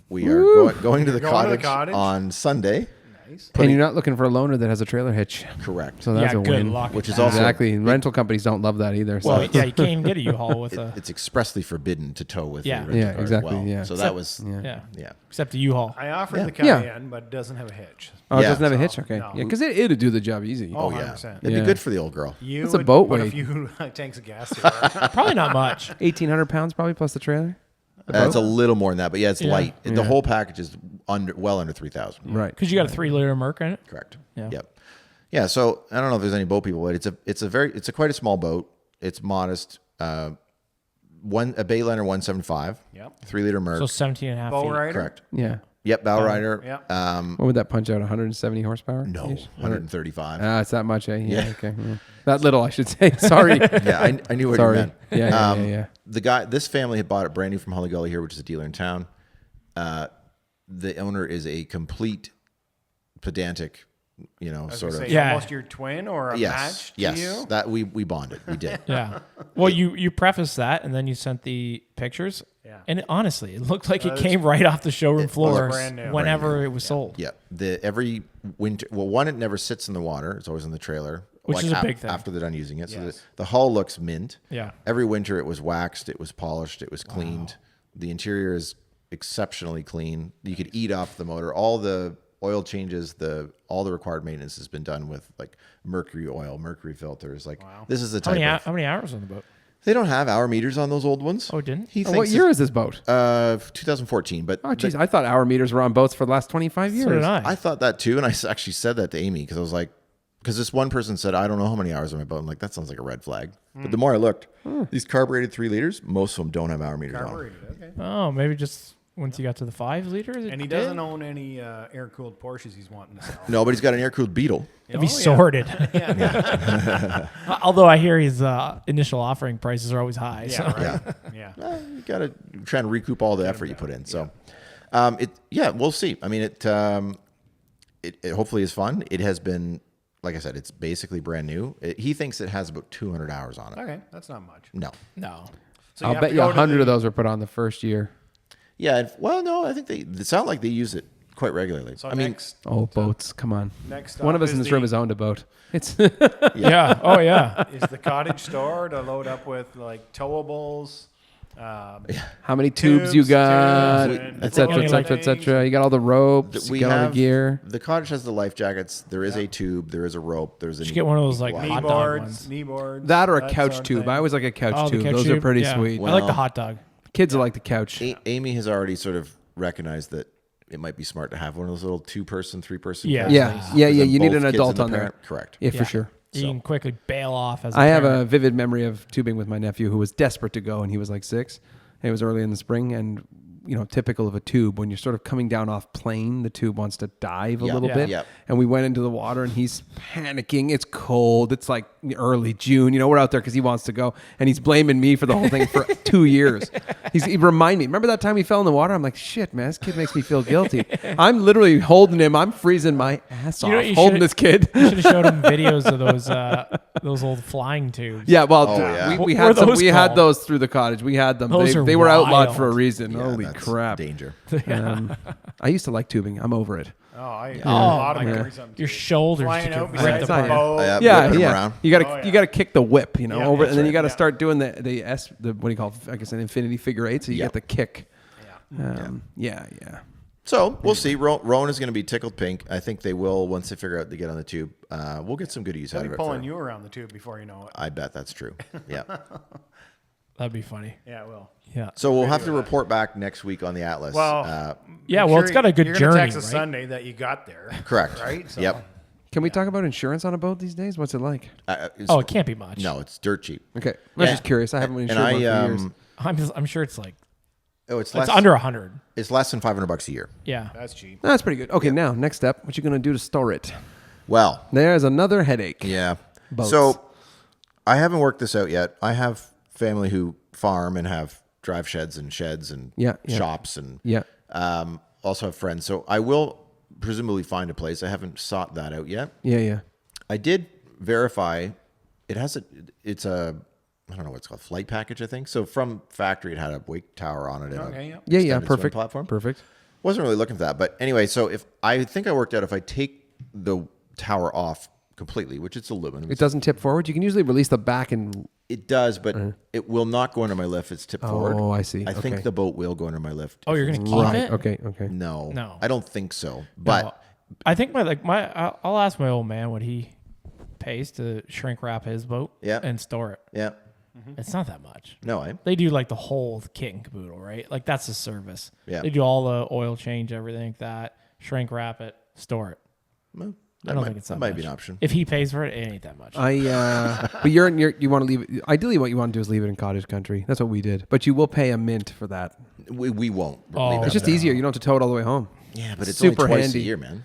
We are going to the You're going to the cottage cottage? on Sunday. Nice. And you're not looking for a loaner that has a trailer hitch. Correct. So that's yeah, a good win. luck. Which at is that. also- Exactly. Rental companies don't love that either. So. well, yeah, you can't even get a U-Haul with a It's expressly forbidden to tow with Yeah. a rental Yeah, car exactly, as well. yeah. So that was yeah, yeah. except a U-Haul. I offered the Yeah. Cayenne, but it doesn't have a hitch. Oh, it Yeah. doesn't have a So, hitch? Okay. no. Yeah, because it'd do the job easy. Oh, Yeah. 100%. It'd Yeah. be good for the old girl. You What's a would boat put weigh? a few tanks of gas through it. Probably not much. 1,800 pounds probably plus the trailer? It's a little more than that, but yeah, it's light. The Yeah. whole package is well under 3,000. Right. Because you got a 3-liter Merc in it. Correct. Yeah. Yep. Yeah. So I don't know if there's any boat people, but it's quite a small boat. It's modest. A Bayliner 175. Yep. 3-liter Merc. So 17 and a half Bow feet. rider. Correct. Yeah. Yep. Bow rider. Yep. What would that punch out? 170 horsepower? No, 135. Ah, it's that much, eh? Yeah. Okay. Yeah. That little, I should say. Sorry. Yeah, I knew what Sorry. you meant. Yeah. This family had bought it brand new from Holly Gully here, which is a dealer in town. The owner is a complete pedantic, I was sort gonna of. say, Yeah. almost your twin or a match to Yes. you. That we bonded. We did. Yeah. Well, you prefaced that, and then you sent the pictures. Yeah. And honestly, it looked like it came right off the showroom floor brand new. whenever it was sold. Yeah. Every winter, well, one, it never sits in the water. It's always in the trailer. Which is a big thing. After they're done using it. So Yes. the hull looks mint. Yeah. Every winter it was waxed, it was polished, it was cleaned. The interior is exceptionally clean. You could eat off the motor. All the oil changes, all the required maintenance has been done with like mercury oil, mercury filters. Like this is the How type many hours on the boat? They don't have hour meters on those old ones. Oh, it didn't? He What thinks year is this boat? 2014. But Oh, jeez. I thought hour meters were on boats for the last 25 years. So did I. I thought that too, and I actually said that to Amy because I was like, because this one person said, I don't know how many hours on my boat. I'm like, that sounds like a red flag. But the more I looked, these carbureted 3 liters, most of them don't have hour meters on. Carbureted, okay. Oh, maybe just once you got to the 5 liters. And he doesn't own any air-cooled Porsches he's wanting to sell. No, but he's got an air-cooled Beetle. It'd be sorted. Although I hear his initial offering prices are always high. Yeah, So. right. Yeah. Well, you got to try and recoup all the effort you put in. So, we'll see. I mean, it hopefully is fun. It has been, like I said, it's basically brand new. He thinks it has about 200 hours on it. Okay, that's not much. No. No. So I'll have bet to you go to 100 the- of those were put on the first year. Yeah. Well, no, I think it sound like they use it quite regularly. So I mean, next, Oh, boats. Come on. next One of up us in is this room the- has owned a boat. It's Yeah. Oh, yeah. is the cottage store to load up with like towables. how many tubes you got, tubes, and et cetera, et floating cetera, et things. cetera. You got all the ropes. we you got all have the gear. The cottage has the life jackets. There is a tube. There is a rope. There's a. You get one of those like Wow. Knee hot dog boards, ones. knee boards. That or a that couch sort of tube. thing. I always like a couch Oh, the tube. couch Those are tube? pretty Yeah. sweet. I like the Well- hot dog. Kids like the couch. Amy has already sort of recognized that it might be smart to have one of those little 2-person, 3-person. Yeah. couches. Yeah, yeah, yeah. Then You need both an kids adult and the on there. parent. Correct. Yeah, for sure. You can quickly bail off as a I have a parent. vivid memory of tubing with my nephew who was desperate to go, and he was like 6. It was early in the spring, and typical of a tube, when you're sort of coming down off plane, the tube wants to dive a Yeah. little Yeah. bit. Yep. And we went into the water, and he's panicking. It's cold. It's like early June. We're out there because he wants to go, and he's blaming me for the whole thing for 2 years. He remind me. Remember that time he fell in the water? I'm like, shit, man, this kid makes me feel guilty. I'm literally holding him. I'm freezing my ass off know what you holding should- this kid. You should have showed him videos of those old flying tubes. Yeah, well, Oh, yeah. we What had were some, those we had called? those through the cottage. We had them. Those are They were outlawed wild. for a reason. Yeah, Holy that's crap! danger. I used to like tubing. I'm over it. Oh, I Oh, a lot of my memories God. of them, Your too. shoulders Flying just out get beside ripped the Right. apart. boat. Yeah. Whipping 'em Yeah. around. You got to Oh, yeah. you got to kick the whip, Yeah, over, that's and then you right, got to yeah. start doing the what do you call it? I guess an infinity figure 8. So you Yeah. get the kick. Yeah. Yeah. So we'll see. Rowan is going to be tickled pink. I think they will once they figure out to get on the tube. We'll get some good use They'll out be of it. pulling you around the tube before you know it. I bet that's true. Yeah. That'd be funny. Yeah, it will. Yeah. So we'll have to report back next week on the Atlas. Well, Yeah, I'm well, sure it's got a good you're journey, gonna text us right? Sunday that you got there. correct. Right? So- Yep. Can we talk about insurance on a boat these days? What's it like? It's- Oh, it can't be much. No, it's dirt cheap. Okay, I was Yeah. just curious. I haven't been And insured one for years. I'm sure it's like it's less. it's under 100. It's less than $500 a year. Yeah. That's cheap. That's pretty good. Okay, now next step. What you gonna do to store it? Well, There's another headache. yeah. Boats. So I haven't worked this out yet. I have family who farm and have drive sheds and Yeah. shops and Yeah. also have friends. So I will presumably find a place. I haven't sought that out yet. Yeah. I did verify it's a I don't know what it's called, flight package, I think. So from factory, it had a wake tower on it. And Okay, yeah. Yeah. extended swim Perfect. platform. Perfect. Wasn't really looking for that, but anyway. So if I think I worked out if I take the tower off completely, which it's aluminum, It doesn't tip forward. You can usually release the back and. it does, but it will not go under my lift. It's tipped forward. Oh, I see. I think Okay. the boat will go under my lift. Oh, you're gonna keep it? Okay. No, No. I don't think so. But No, I think I'll ask my old man what he pays to shrink wrap his boat Yeah. and store it. yeah, It's not that much. no, They do like the whole kit and caboodle, right? Like that's the service. Yeah. They do all the oil change, everything like that. Shrink wrap it, store it. well, I don't think it's that might much. be an option. If he pays for it, it ain't that much. But you want to leave it. Ideally, what you want to do is leave it in cottage country. That's what we did. But you will pay a mint for that. We won't. Oh. leave it It's up just there. easier. You don't have to tow it all the way home. Yeah, but it's super only twice handy. a year, man.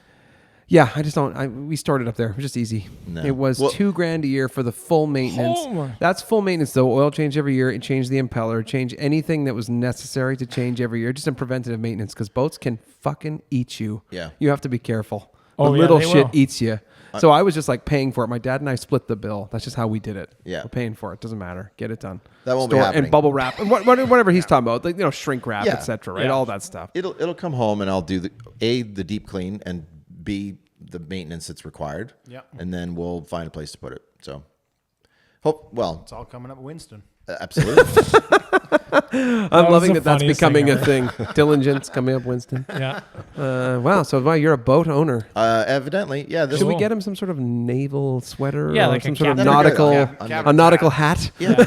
Yeah, I just don't. We stored it up there. It was just easy. No. It was Well- $2,000 a year for the full maintenance. Oh. That's full maintenance though. Oil change every year. It changed the impeller. Change anything that was necessary to change every year. Just in preventative maintenance because boats can fucking eat you. Yeah. You have to be careful. Oh, when yeah, little they shit will. eats you. So I was just like paying for it. My dad and I split the bill. That's just how we did it. Yeah. We're paying for it. Doesn't matter. Get it done. That won't be happening. And bubble wrap and whatever he's talking about, like, shrink wrap, Yeah. etc. Right, Yeah. all that stuff. It'll come home and I'll do the deep clean and B, the maintenance that's required. Yep. And then we'll find a place to put it. So, It's all coming up Winston. absolutely. I'm was loving the that's funniest becoming thing a thing. Diligence coming up, Winston. Yeah. Wow. So you're a boat owner. Evidently, yeah. This Should we Cool. get him some sort of naval sweater? Yeah, or like a some sort of captain. nautical, Yeah. a nautical hat. Yeah.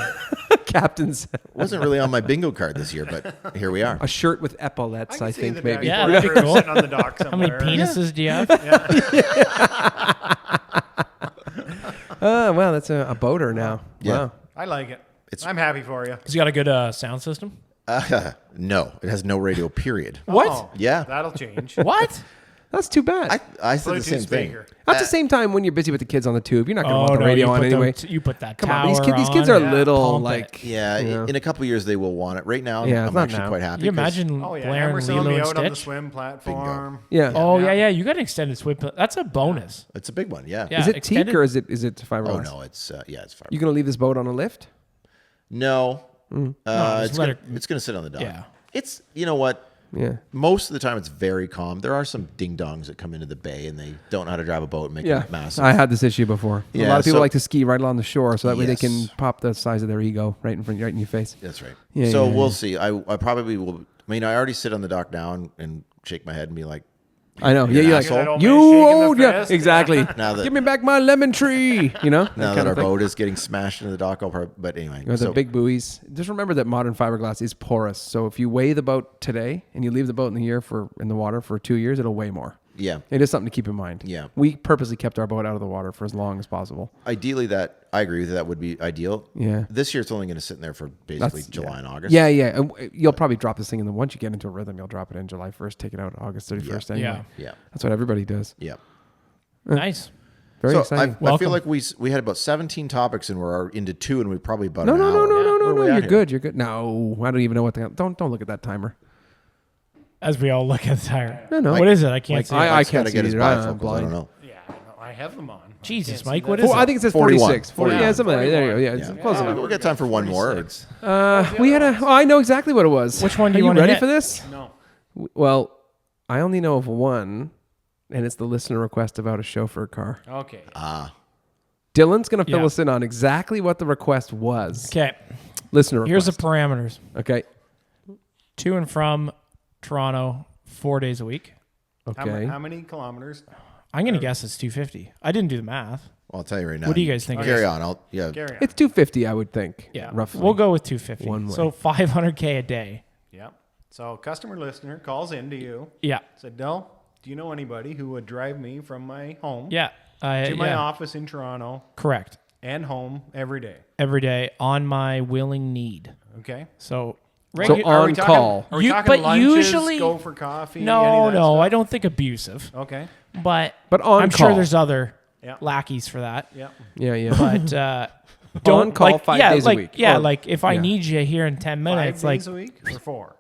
Captain's Wasn't really on my bingo card this year, but here we are. a shirt with epaulets. I think maybe. Yeah, that'd be cool. Sitting on the dock How many somewhere. penises do you have? Wow, that's a boater now. Yeah. Wow. I like it. I'm happy for you. He's got a good sound system. No, it has no radio. Period. What? Oh, Yeah. That'll change. What? That's too bad. I said the Bluetooth same thing. speaker. At the same time, when you're busy with the kids on the tube, you're not going to want the no, radio you on put anyway. You put that Come tower on, these kids on. are Yeah. little, Pump like. Yeah, Yeah. in a couple of years they will want it. Right now, Yeah, it's I'm not actually now. quite happy. Can you 'cause- imagine Oh, yeah. blaring Emerson Lilo will be and out on the Stitch? swim platform. Yeah. Oh, yeah. You got an extended swim. That's a bonus. It's a big one. Yeah. Yeah. Is it extended- teak or is it fiberglass? Oh no, it's it's fire. You going to leave this boat on a lift? No. just It's let gonna, it- it's gonna sit on the dock. Yeah. It's you know what. Yeah. Most of the time, it's very calm. There are some ding dongs that come into the bay and they don't know how to drive a boat and make Yeah. it massive. I had this issue before. A Yeah, lot of people so- like to ski right along the shore so that way they Yes. can pop the size of their ego right in your face. That's right. Yeah, so yeah, we'll yeah. see. I probably will. I mean, I already sit on the dock now and shake my head and be like, I know. Yeah, an you're asshole. like, That old you man shaking the old, yeah, fist. exactly. Now that- Give me back my lemon tree. You know, now kind that of our thing. boat is getting smashed into the dock, I'll probably. But anyway, You know, the big buoys. Just remember that modern fiberglass is porous. So if you weigh the boat today and you leave the boat in the water for 2 years, it'll weigh more. yeah. It is something to keep in mind. Yeah. We purposely kept our boat out of the water for as long as possible. Ideally, I agree with you, that would be ideal. Yeah. This year, it's only going to sit in there for basically That's- July and August. Yeah, yeah. And you'll probably drop this thing in once you get into a rhythm, you'll drop it in July 1st, take it out August 31st anyway. Yeah. Yeah. That's what everybody does. Yeah. Nice. Very so exciting. I Welcome. feel like we had about 17 topics and we're into 2 and we probably about No, an no, no, hour. no, no, Where no, are no. we You're at here? good. You're good. No, I don't even know what the don't look at that timer. As we all look at the tire. No, no. What is it? I can't see it. I Mike's can't gotta see get his either. I'm bifocals. I blind. don't know. Yeah, I have them on. Jesus, Can't see Mike, that. what is I it? think it says 41. 46. 40, yeah, something like that. There you go. Yeah, it's close enough. We'll get time for one more. 46. We had a. Oh, I know exactly what it was. Which one do Are you you wanna ready hit? for this? No. Well, I only know of one, and it's the listener request about a chauffeur car. Okay. Dylan's going to fill Yeah. us in on exactly what the request was. Okay. Listener Here's the request. parameters. Okay. To and from Toronto 4 days a week. Okay. How many kilometers? I'm going to guess it's 250. I didn't do the math. Well, I'll tell you right now. What do you guys think? Carry on. Carry on. It's 250, I would think. Yeah. Roughly. We'll go with 250. One way. So 500K a day. Yep. So customer listener calls in to you. Yeah. Said, Del, do you know anybody who would drive me from my home Yeah. to my yeah. office in Toronto Correct. and home every day? Every day on my willing need. Okay. So, So regu- on Are we talking- call. Are we You- talking but lunches, usually- go for coffee? any no, of that no, stuff? I don't think abusive. Okay. But on I'm call. sure there's other Yeah. lackeys for that. Yeah. Yeah, yeah. But On don't call like, 5 yeah, days a like, week. Yeah, Or- like if I yeah. need you here in 10 minutes, 5 like days a week or 4?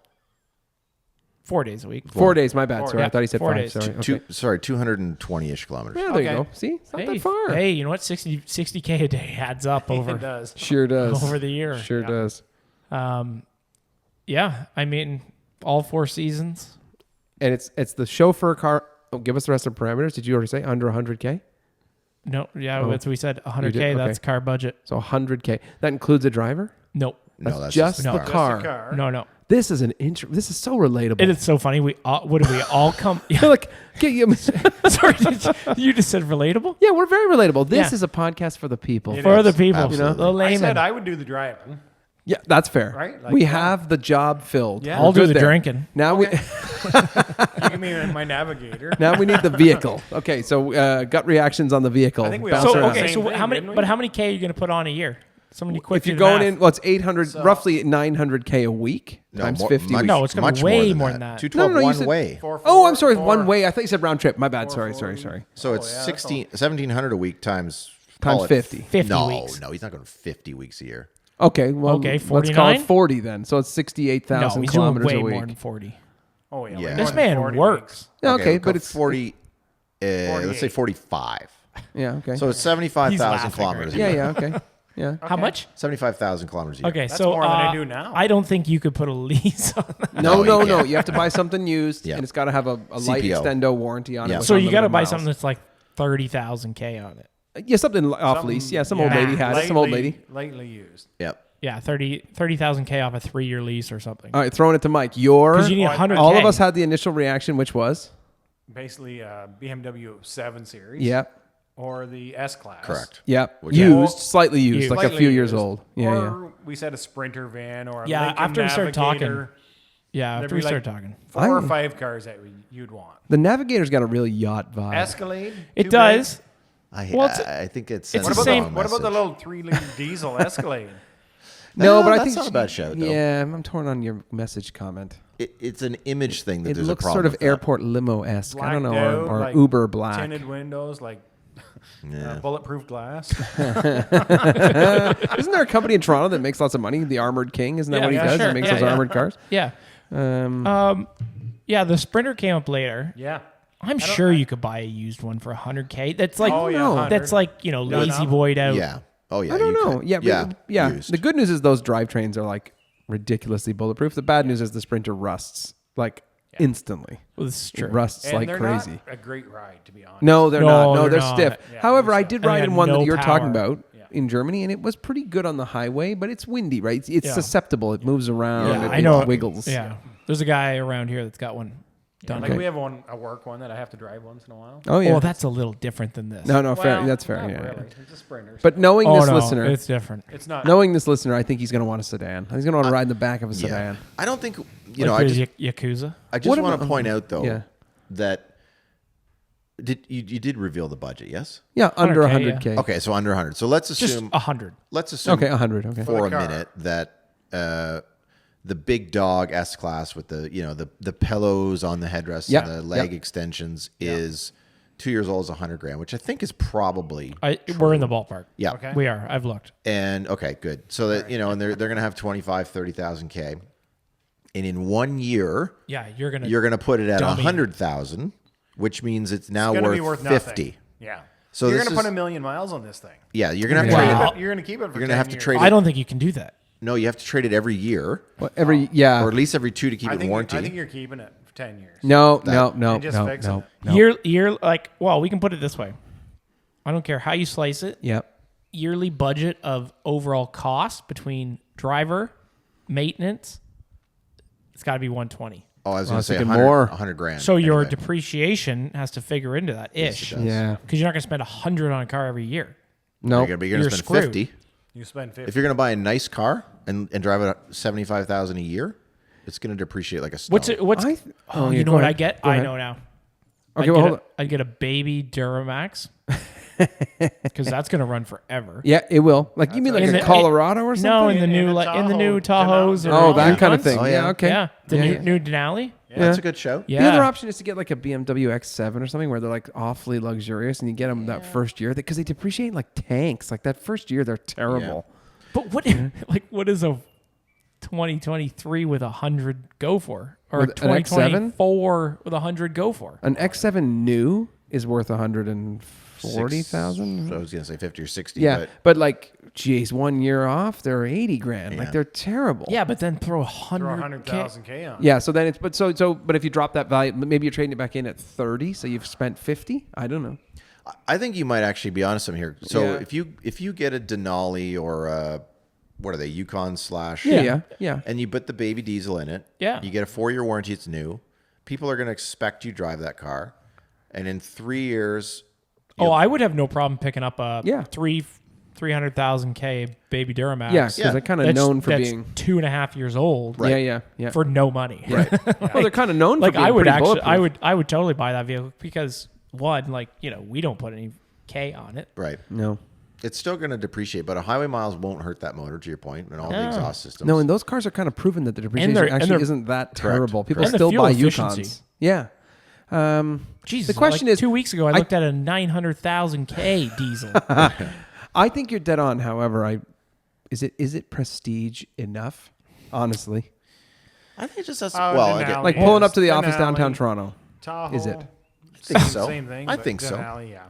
4 days a week. 4 days. My bad. 4, Sorry. I yeah, thought he said 4 5. days. Sorry. Okay. 220-ish kilometers. Yeah, there you Okay. go. See? It's not Hey, that far. hey, you know what? 60K a day adds up It over does. Sure does. over the year. Sure Yeah. does. Yeah, I mean, all 4 seasons. And it's the chauffeur car. Oh, give us the rest of the parameters. Did you already say under 100K? No, yeah, Oh. that's what we said. 100K, You did? that's Okay. car budget. So 100K. That includes a driver? Nope. No, that's just just the the Just car. a car. No. This is this is so relatable. It is so funny. We all, what do we all come? Yeah, Like, okay, sorry, you just said relatable yeah, we're very relatable. This Yeah. is a podcast for the people. It for is. the people, Absolutely. the I layman. said I would do the driving. Yeah, that's fair. Right? Like, we yeah. have the job filled. Yeah. I'll We're do good the there. drinking. Now You give me my navigator. we need the vehicle. Okay, so gut reactions on the vehicle. I think we Bounce all So around. said okay, Same so thing, how many? didn't we? But how many K are you going to put on a year? Somebody quick. If you're do the going math. in, well, it's 800, So- roughly 900K a week No, times more- 50 much- weeks. No, it's gonna be much way more than that. 212 No, you one said- way. Oh, I'm sorry, 4, one way. I thought you said round trip. My bad. Sorry. 440. So it's yeah, 1,700 a week times Times call it 50. 50 no, weeks. No, he's not going 50 weeks a year. Okay, well, Okay, let's call it 49? 40 then. So it's No, 68,000 he's doing kilometers way a week. more than 40. Oh, yeah. Yeah. way This more than man 40 works. weeks. Yeah, okay, we'll but go it's 40. let's say 45. Yeah. Okay. So it's 75,000 laughing kilometers. right a yeah. year. Yeah. Okay. Yeah. How much? 75,000 kilometers a year. Okay, That's so more than I do now. I don't think you could put a lease on that. No, No, no, you no. can't. You have to buy something used, Yeah. and it's got to have a light CPO. extendo warranty on Yeah. it. with So you got to unlimited buy miles. something that's like 30,000 K on it. Yeah, something off lease. Yeah, some old lady had it. Some old lady. Lately used. Yep. Yeah, 30,000 K off a 3-year lease or something. All right, throwing it to Mike. Your 'Cause you need 100K. all of us had the initial reaction, which was Basically, BMW 7 Series. yep, Or the S Class. Correct. yep, Which- used, slightly used, Used. like a Slightly few years used. old. Yeah, or we said a Sprinter van or a Yeah, Lincoln after we started talking. Navigator. Yeah, There'd after be we like started talking. 4 or 5 cars that you'd want. The Navigator's got a real yacht vibe. Escalade. It too does. I, Well, it's- I think it's it's What the about same- the, what about the little 3-liter diesel Escalade? No, No, but I that's think not a bad shout, though. Yeah, I'm torn on your message comment. It's an image thing that It there's looks a problem sort of with that. airport limo-esque. I don't know, Blacked out, or like Uber black. Tinted windows, like Yeah. bulletproof glass. Isn't there a company in Toronto that makes lots of money? The Armored King, isn't that Yeah, what he yeah, does? sure. He makes Yeah, those yeah. armored cars. Yeah. Yeah, the Sprinter came up later. Yeah. I'm sure you could buy a used one for 100K. That's like Oh, yeah, know. 100. that's like, you know, No, lazy no. boyed out. Yeah. Oh yeah. I don't you know. could- Yeah, yeah. used. The good news is those drivetrains are like ridiculously bulletproof. The bad news is the Sprinter rusts like instantly. Well, this is true. It rusts And like they're crazy. not a great ride, to be honest. No, they're No, not. No, they're they're not. stiff. Yeah, However, they're I stiff. did And they ride have in one no that you're talking power. about in Germany, and it was pretty good on the highway, but it's windy, right? It's Yeah. susceptible. It moves around. Yeah, it, I know. It wiggles. Yeah. There's a guy around here that's got one done. Like Okay. we have a work one that I have to drive once in a while. Oh yeah. Oh, that's a little different than this. no, fair. Well, That's fair. not Yeah. really. yeah. It's a Sprinter. But knowing Oh, this no, listener, it's different. it's not. knowing this listener, I think he's going to want a sedan. He's going to want to ride in the back of a Yeah. sedan. I don't think You know, I just Yakuza. I What just want about- to point out though Yeah. that you did reveal the budget, yes? Yeah, under 100K, 100K. Okay, so under 100. So let's Just assume 100. let's assume Okay, 100. Okay. for a car. minute that the big dog S class with the the pillows on the headrests Yeah, and the leg yeah. extensions is 2 years old, is 100 grand, which I think is probably We're in the ballpark. yeah. Okay. We are. I've looked. And okay, good. So that and they're going to have 25, 30,000 K. And in 1 year, Yeah, you're gonna. you're going to put it at Dummy. 100,000, which means it's now It's gonna be worth worth 50. nothing. Yeah. So you're this gonna put is- 1 million miles on this thing. Yeah, you're going to have to Wow. trade Wow. it. You're gonna keep it for You're gonna 10 have to years. trade I it. don't think you can do that. No, you have to trade it every year, Well, every yeah. or at least every 2 to keep I it think, warranty. I think you're keeping it for 10 years. No, That- no, and just fixing no, it. no. Year like well, we can put it this way. I don't care how you slice it. Yep. Yearly budget of overall cost between driver, maintenance, it's got to be 120. oh, I was I going to was say thinking 100, more. 100 grand. So your anyway. depreciation has to figure into that ish. it does. Yeah. Because you're not going to spend 100 on a car every year. No. You're going to You're spend screwed. 50. You spend 50. If you're going to buy a nice car and drive it at 75,000 a year, it's going to depreciate like a stone. What's I th- oh, yeah, you know go what ahead. I get? Go I ahead. know now. Okay, well, hold on. I'd get a baby Duramax because that's going to run forever. Yeah, it will. Like you mean like In a the- Colorado or something? No, in the In new a like in the new Tahoe, Tahoes. or Oh, that kind of Yukons. thing. Oh, yeah. yeah. Okay. Yeah, the Yeah, new yeah. new Denali. That's a good show. Yeah, The other option is to get like a BMW X7 or something where they're like awfully luxurious, and you get them that first year because they depreciate like tanks. Like that first year, they're terrible. But what like what is a 2023 with 100 go for, or With a an X7? 2024 with 100 go for? An X7 new is worth 140,000. I was going to say 50 or 60. Yeah, But but like, geez, 1 year off, they're 80 grand. Like Yeah. they're terrible. Yeah, but then throw Throw 100. 100,000 K on. Yeah. So then it's but if you drop that value, maybe you're trading it back in at 30, so you've spent 50. I don't know. I think you might actually be honest here. So Yeah. if you get a Denali or a, what are they, Yukon slash, Yeah. and you put the baby diesel in it, Yeah. you get a 4-year warranty. It's new. People are going to expect you drive that car, and in 3 years, Oh, I would have no problem picking up a Yeah. 300,000 K baby Duramax. Yeah, because Yeah. they're kind of known for that's being. 2.5 years old. Yeah. For no money. right? Well, they're kind of known Like for being I would pretty actually, bulletproof. I would totally buy that vehicle because one, like we don't put any K on it. right. No. It's still going to depreciate, but a highway miles won't hurt that motor, to your point, and all the No. exhaust systems. No, and those cars are kind of proven that the depreciation they're- and actually they're- isn't that terrible. People And the still fuel buy efficiency. Yukons. Yeah. Jesus, The question like is, 2 weeks ago I looked at a 900,000 K diesel. I think you're dead on. However, is it prestige enough? Honestly, I think it just has. Oh, well, Denali. again, like Yeah, pulling up to the Denali. office downtown Toronto. Tahoe. Is it? think so. Same thing. I but think so. Denali, yeah.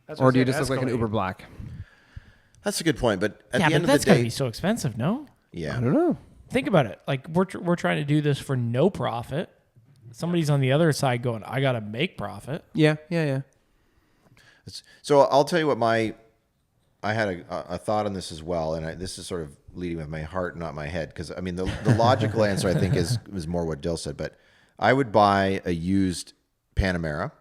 That's Or what do you I said, just look like an Escalade. Uber Black? That's a good point. But at Yeah, the but end of that's the gotta day, be so expensive, no? yeah. I don't know. Think about it. Like we're trying to do this for no profit. Somebody's on the other side going, I gotta make profit. Yeah. So I'll tell you what I had a thought on this as well, and this is sort of leading with my heart, not my head, because I mean the logical answer I think is more what Dill said, but I would buy a used Panamera,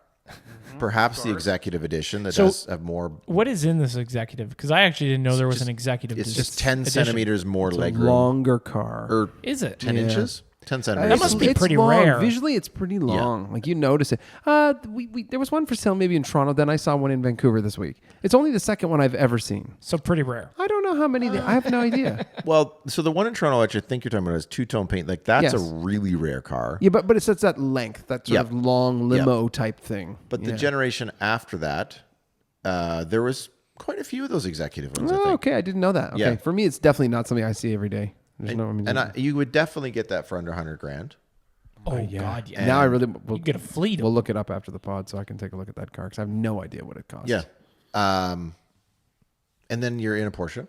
perhaps the executive edition that So- does have more. What is in this executive? Because I actually didn't know there was an executive. It's just 10 edition. centimeters more It's a legroom, longer car. or Is it? 10 Yeah. inches, 10 That centimeters. must be It's pretty long. rare. Visually, it's pretty long. Like you notice it. There was one for sale maybe in Toronto. Then I saw one in Vancouver this week. It's only the second one I've ever seen. So pretty rare. I don't know how many. I have no idea. Well, so the one in Toronto, which I think you're talking about, is two-tone paint. Like that's Yes. a really rare car. Yeah, but it's that length, that sort Yeah. of long limo type thing. But the Yeah. generation after that, there was quite a few of those executive ones. I Oh, think. okay, I didn't know that. Okay, Yeah. for me, it's definitely not something I see every day. There's no. I mean, You would definitely get that for under 100 grand. Oh God, yeah. now I really You get a fleet. We'll look it up after the pod so I can take a look at that car because I have no idea what it costs. Yeah. And then you're in a Porsche,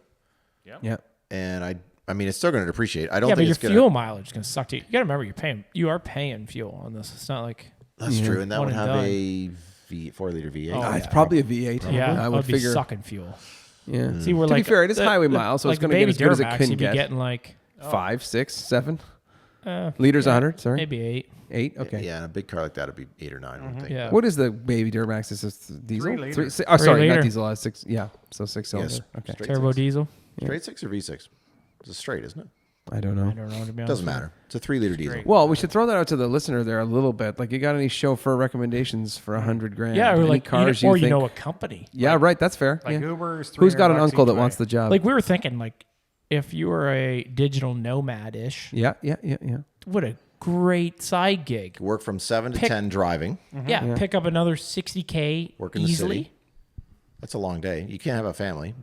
Yeah. and I mean, it's still going to depreciate. I don't Yeah, but think your it's going fuel to. mileage is gonna suck to you. You gotta remember you are paying fuel on this. It's not like That's true, and that One would and have done. a 4-liter V8. Oh, It's yeah. probably a V8. yeah, I it would be figure. sucking fuel. Yeah. See, we're To be like fair, it is highway miles, so it's like gonna the get baby as good as it Duramax, can you'd be get. getting like 5, 6, 7 uh, liters, yeah, 100. Sorry, maybe 8. 8. Okay. Yeah, and a big car like that would be 8 or 9. I would think. Yeah. What is the baby Duramax? Is this diesel? 3 liter. Oh, sorry, liter. not diesel. 6. Yeah, so 6 cylinder. Yes. Okay. Straight Turbo six. diesel. Straight 6 or V6? It's a straight, isn't it? I don't know. I don't know. To be honest, Doesn't with you. matter. It's a 3-liter diesel. Straight. Well, we should throw that out to the listener there a little bit. Like, you got any chauffeur recommendations for 100 grand? Yeah, or Any like cars or think? you know a company. Yeah, right. That's fair. Like yeah. Uber's Who's got an $300 uncle that each wants way. the job? Like we were thinking, like if you were a digital nomad-ish, yeah. what a great side gig. Work from 7 to Pick- 10 driving. Yeah, pick up another 60K Work in the easily. city. That's a long day. You can't have a family,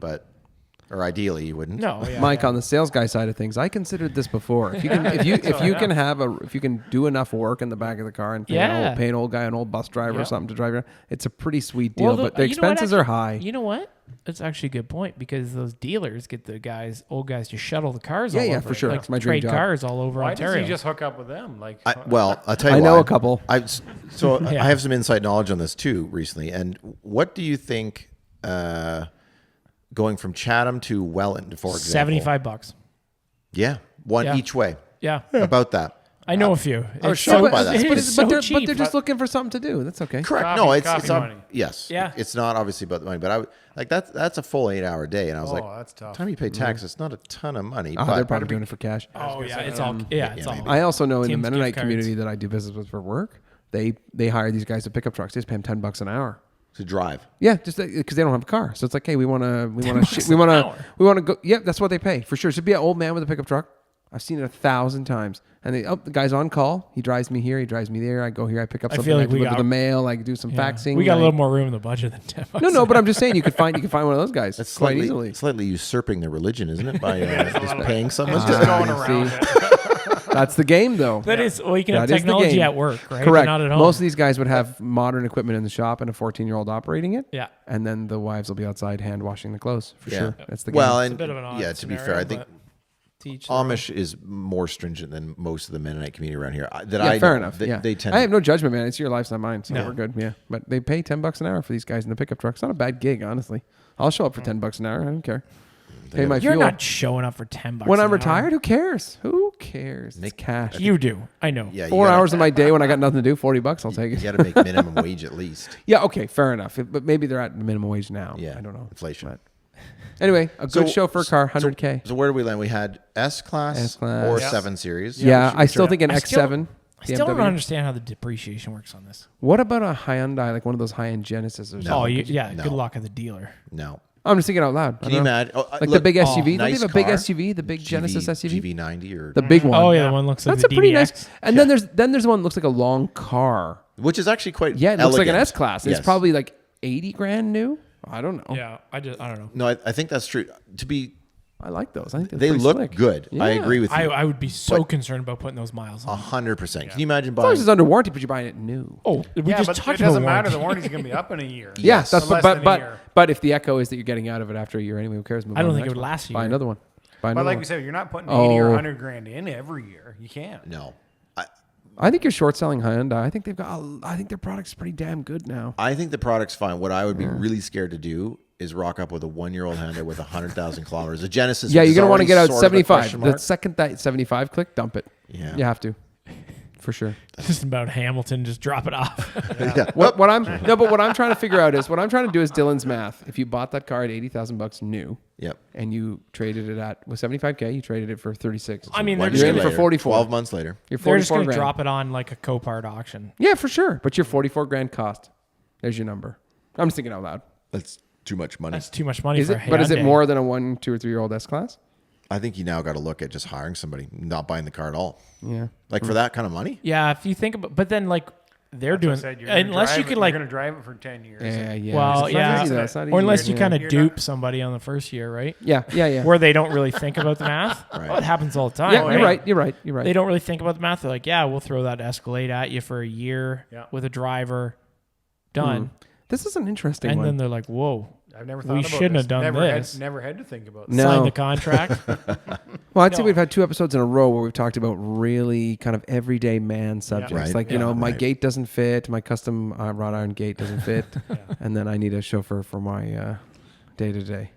or ideally you wouldn't. No, yeah, Mike, yeah. on the sales guy side of things, I considered this before. If you can, if you can do enough work in the back of the car and pay an old guy, an old bus driver or Yeah. something to drive around, it's a pretty sweet deal. Well, but the you know what, expenses actually- are high. You know what? That's actually a good point because those dealers get the old guys to shuttle the cars. Yeah, all yeah, over. for sure. Like It's my dream trade job. cars all over Why Ontario. does he just hook up with them? Like, I'll tell you I why. know a couple. I Yeah. have some inside knowledge on this too recently. And what do you think going from Chatham to Welland, for example? $75. Yeah, one Yeah. each way. Yeah, About that. I know a few. I was It's shocked so, by that. It But is but so they're cheap. just looking for something to do. That's okay. Correct. Coffee- No, it's coffee money. yes. Yeah. It's not obviously about the money, but that's a full 8-hour day, and I was Oh, like, that's tough. time you pay tax, it's not a ton of money. Oh, but they're probably doing it for cash. Oh yeah, it's all it's all. maybe. I also know in the Tim's gift Mennonite cards. community that I do business with for work, they hire these guys to pick up trucks. They just pay them $10 an hour. to drive. Yeah, just because they don't have a car. So it's like, hey, we want to hour. go. Yep, that's what they pay for sure. Should be an old man with a pickup truck. I've seen it 1,000 times. And the guy's on call. He drives me here. He drives me there. I go here. I pick up I something. feel I like we deliver got- the mail. I do some Yeah. faxing. We got a I- little more room in the budget than $10. No, but I'm just saying you could find one of those guys That's quite easily. slightly usurping their religion, isn't it? By just paying someone. It's just going Ah, around see. it. That's the game, though. That is, well, you can have That is the technology game. at work, right? Correct. But not at home. Most of these guys would have modern equipment in the shop and a 14-year-old operating it. Yeah. And then the wives will be outside hand washing the clothes for Yeah. sure. That's the game. Well, It's and a bit of an odd yeah, to be fair, scenario, I think but to each their own. Amish is more stringent than most of the Mennonite community around here. yeah, fair enough. They, yeah. they tend. I have no judgment, man. It's your life's not mine, so No. we're good. Yeah, but they pay $10 an hour for these guys in the pickup truck. It's not a bad gig, honestly. I'll show up for $10 an hour. I don't care. Pay my You're fuel. not showing up for $10 When an I'm hour. retired, who cares? Who cares? It's cash. You do. I know. Yeah, you 4 gotta- hours of my day when I got nothing to do, $40. I'll take You it. got to make minimum wage at least. Yeah, okay, fair enough. But maybe they're at the minimum wage now. Yeah, I don't know. inflation. But anyway, a good So- chauffeur car, 100K. So where do we land? We had S-Class, S-Class. or Yeah. 7 Series. Yeah, I still think an I still- X7. I still don't BMW. understand how the depreciation works on this. What about a Hyundai, like one of those high-end Genesis or something? Oh, No. good luck at the dealer. No. I'm just thinking out loud. I Can you don't know. imagine? Oh, Like the look, big SUV. Don't nice they have a big car. SUV? The big Genesis SUV? GV90 or The big one. Oh yeah, the one looks like That's the a pretty DBX. nice. And then there's one that looks like a long car. which is actually quite Yeah, it looks like an elegant. S-Class. Yes. It's probably like 80 grand new. I don't know. Yeah, I don't know. No, I think that's true. To be I like those. I think They pretty look slick. good. Yeah. I agree with you. I would be so concerned about putting those miles on. 100%. Can you imagine As long buying? as it's under warranty, but you're buying it new. Oh, we Yeah, just but talked it about doesn't matter. warranty. The warranty's going to be up in a year. Yes, that's Less than a year. but if the echo is that you're getting out of it after a year anyway, who cares? Move I don't on to think the it would next one. last a Buy year. another one. Buy But another like one. we said, you're not putting 80 or Oh. 100 grand in every year. You can't. No. I think you're short selling Hyundai. I think they've got. I think their product's pretty damn good now. I think the product's fine. What I would be really scared to do is rock up with a 1-year-old Hyundai with 100,000 kilometers. A Genesis. Yeah, which you're is gonna want to already get out sort of a 75. question The mark. second that 75 click, dump it. Yeah. You have to, for sure. Just about Hamilton, just drop it off. Yeah. What I'm but what I'm trying to figure out is what I'm trying to do is Dylan's math. If you bought that car at $80,000 new, Yep. and you traded it at with 75K, you traded it for 36. I mean, One they're You're just in year gonna, for later, 44. 12 months later. You're they're just 44 gonna grand. drop it on like a Copart auction. Yeah, for sure. But your 44 grand cost. There's your number. I'm just thinking out loud. That's too much money. That's too much money Is for it? a But is it Hyundai. more than a 1, 2, or 3 year old S class? I think you now got to look at just hiring somebody, not buying the car at all. Yeah. Like for that kind of money. Yeah, if you think about, but then like they're That's what I doing, said, you're gonna unless you drive could it- like, you're going to drive it for 10 years. Yeah. well, It's not yeah, easy, though. It's not or easy. unless you Yeah. kind of You're dupe not- somebody on the first year, right? Yeah. Where they don't really think about the math. Right. Well, it happens all the time. Yeah, right? you're right. They don't really think about the math. They're like, yeah, we'll throw that Escalade at you for a year Yeah. with a driver, done. This is an interesting And one. then they're like, whoa, I've never thought we about shouldn't this. have done never this. Never had to think about No. this. Sign the contract. Well, I'd say No. we've had 2 episodes in a row where we've talked about really kind of everyday man subjects. Right. Like, Yeah. my Right. gate doesn't fit, my custom wrought iron gate doesn't fit, and then I need a chauffeur for my day to day.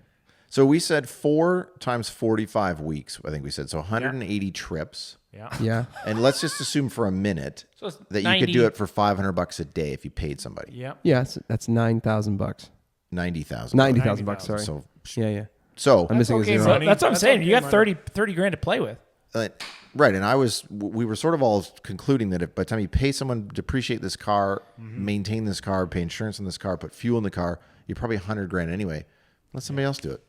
So we said 4 times 45 weeks. I think we said so 180 trips. Yeah. Yeah. And let's just assume for a minute So it's that you 90. could do it for $500 a day if you paid somebody. Yeah. Yes, that's $9,000. 90,000. $90,000. Sorry. So Yeah. so I'm missing okay, a zero. So money. that's what I'm That's saying. okay You got money. 30 grand to play with. right, and we were sort of all concluding that if by the time you pay someone to depreciate this car, maintain this car, pay insurance on this car, put fuel in the car, you're probably 100 grand anyway. Let somebody else do it.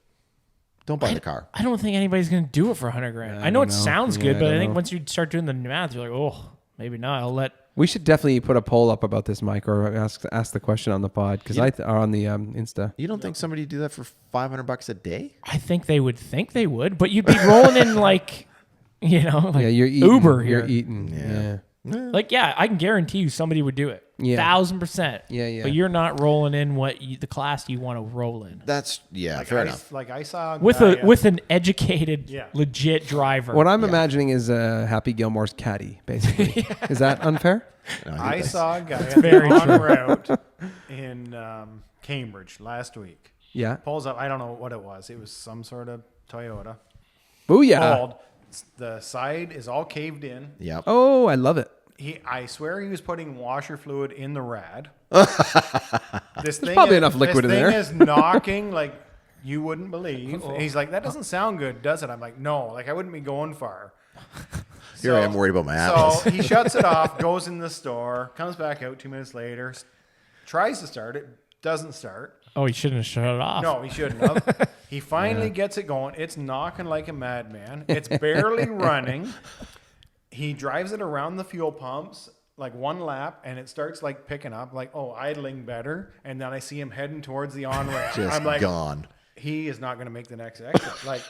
Don't buy the car. I don't think anybody's going to do it for 100 grand. I know don't it know. sounds Yeah, good, I but I don't think know. once you start doing the math, you're like, oh, maybe not. I'll let. We should definitely put a poll up about this, Mike, or ask the question on the pod because or on the Insta. You don't think somebody would do that for $500 a day? I think they would, but you'd be rolling in like, like Yeah, you're eating. Uber here. You're eating. Yeah. Like, yeah, I can guarantee you somebody would do it. Yeah. 1,000%. Yeah. But you're not rolling in the class you want to roll in That's fair enough. Like I saw a with guy, with an educated, Yeah. legit driver. What I'm imagining is Happy Gilmore's caddy, basically. Is that unfair? No, I think I that's- saw a guy very on route in Cambridge last week. Yeah. Pulls up. I don't know what it was. It was some sort of Toyota. Booyah. Pulled. The side is all caved in. Yep. Oh, I love it. I swear he was putting washer fluid in the rad. This thing probably is, enough liquid this in there. thing is knocking like you wouldn't believe. And he's like, that doesn't sound good, does it? I'm like, no. Like I wouldn't be going far. Here I am worried about my Atlas. So he shuts it off, goes in the store, comes back out 2 minutes later, tries to start it, doesn't start. Oh, he shouldn't have shut it off. No, he shouldn't have. He finally gets it going. It's knocking like a madman. It's barely running. He drives it around the fuel pumps like one lap, and it starts like picking up, like, oh, idling better. And then I see him heading towards the on ramp. Just I'm like, gone. he is not going to make the next exit. Like,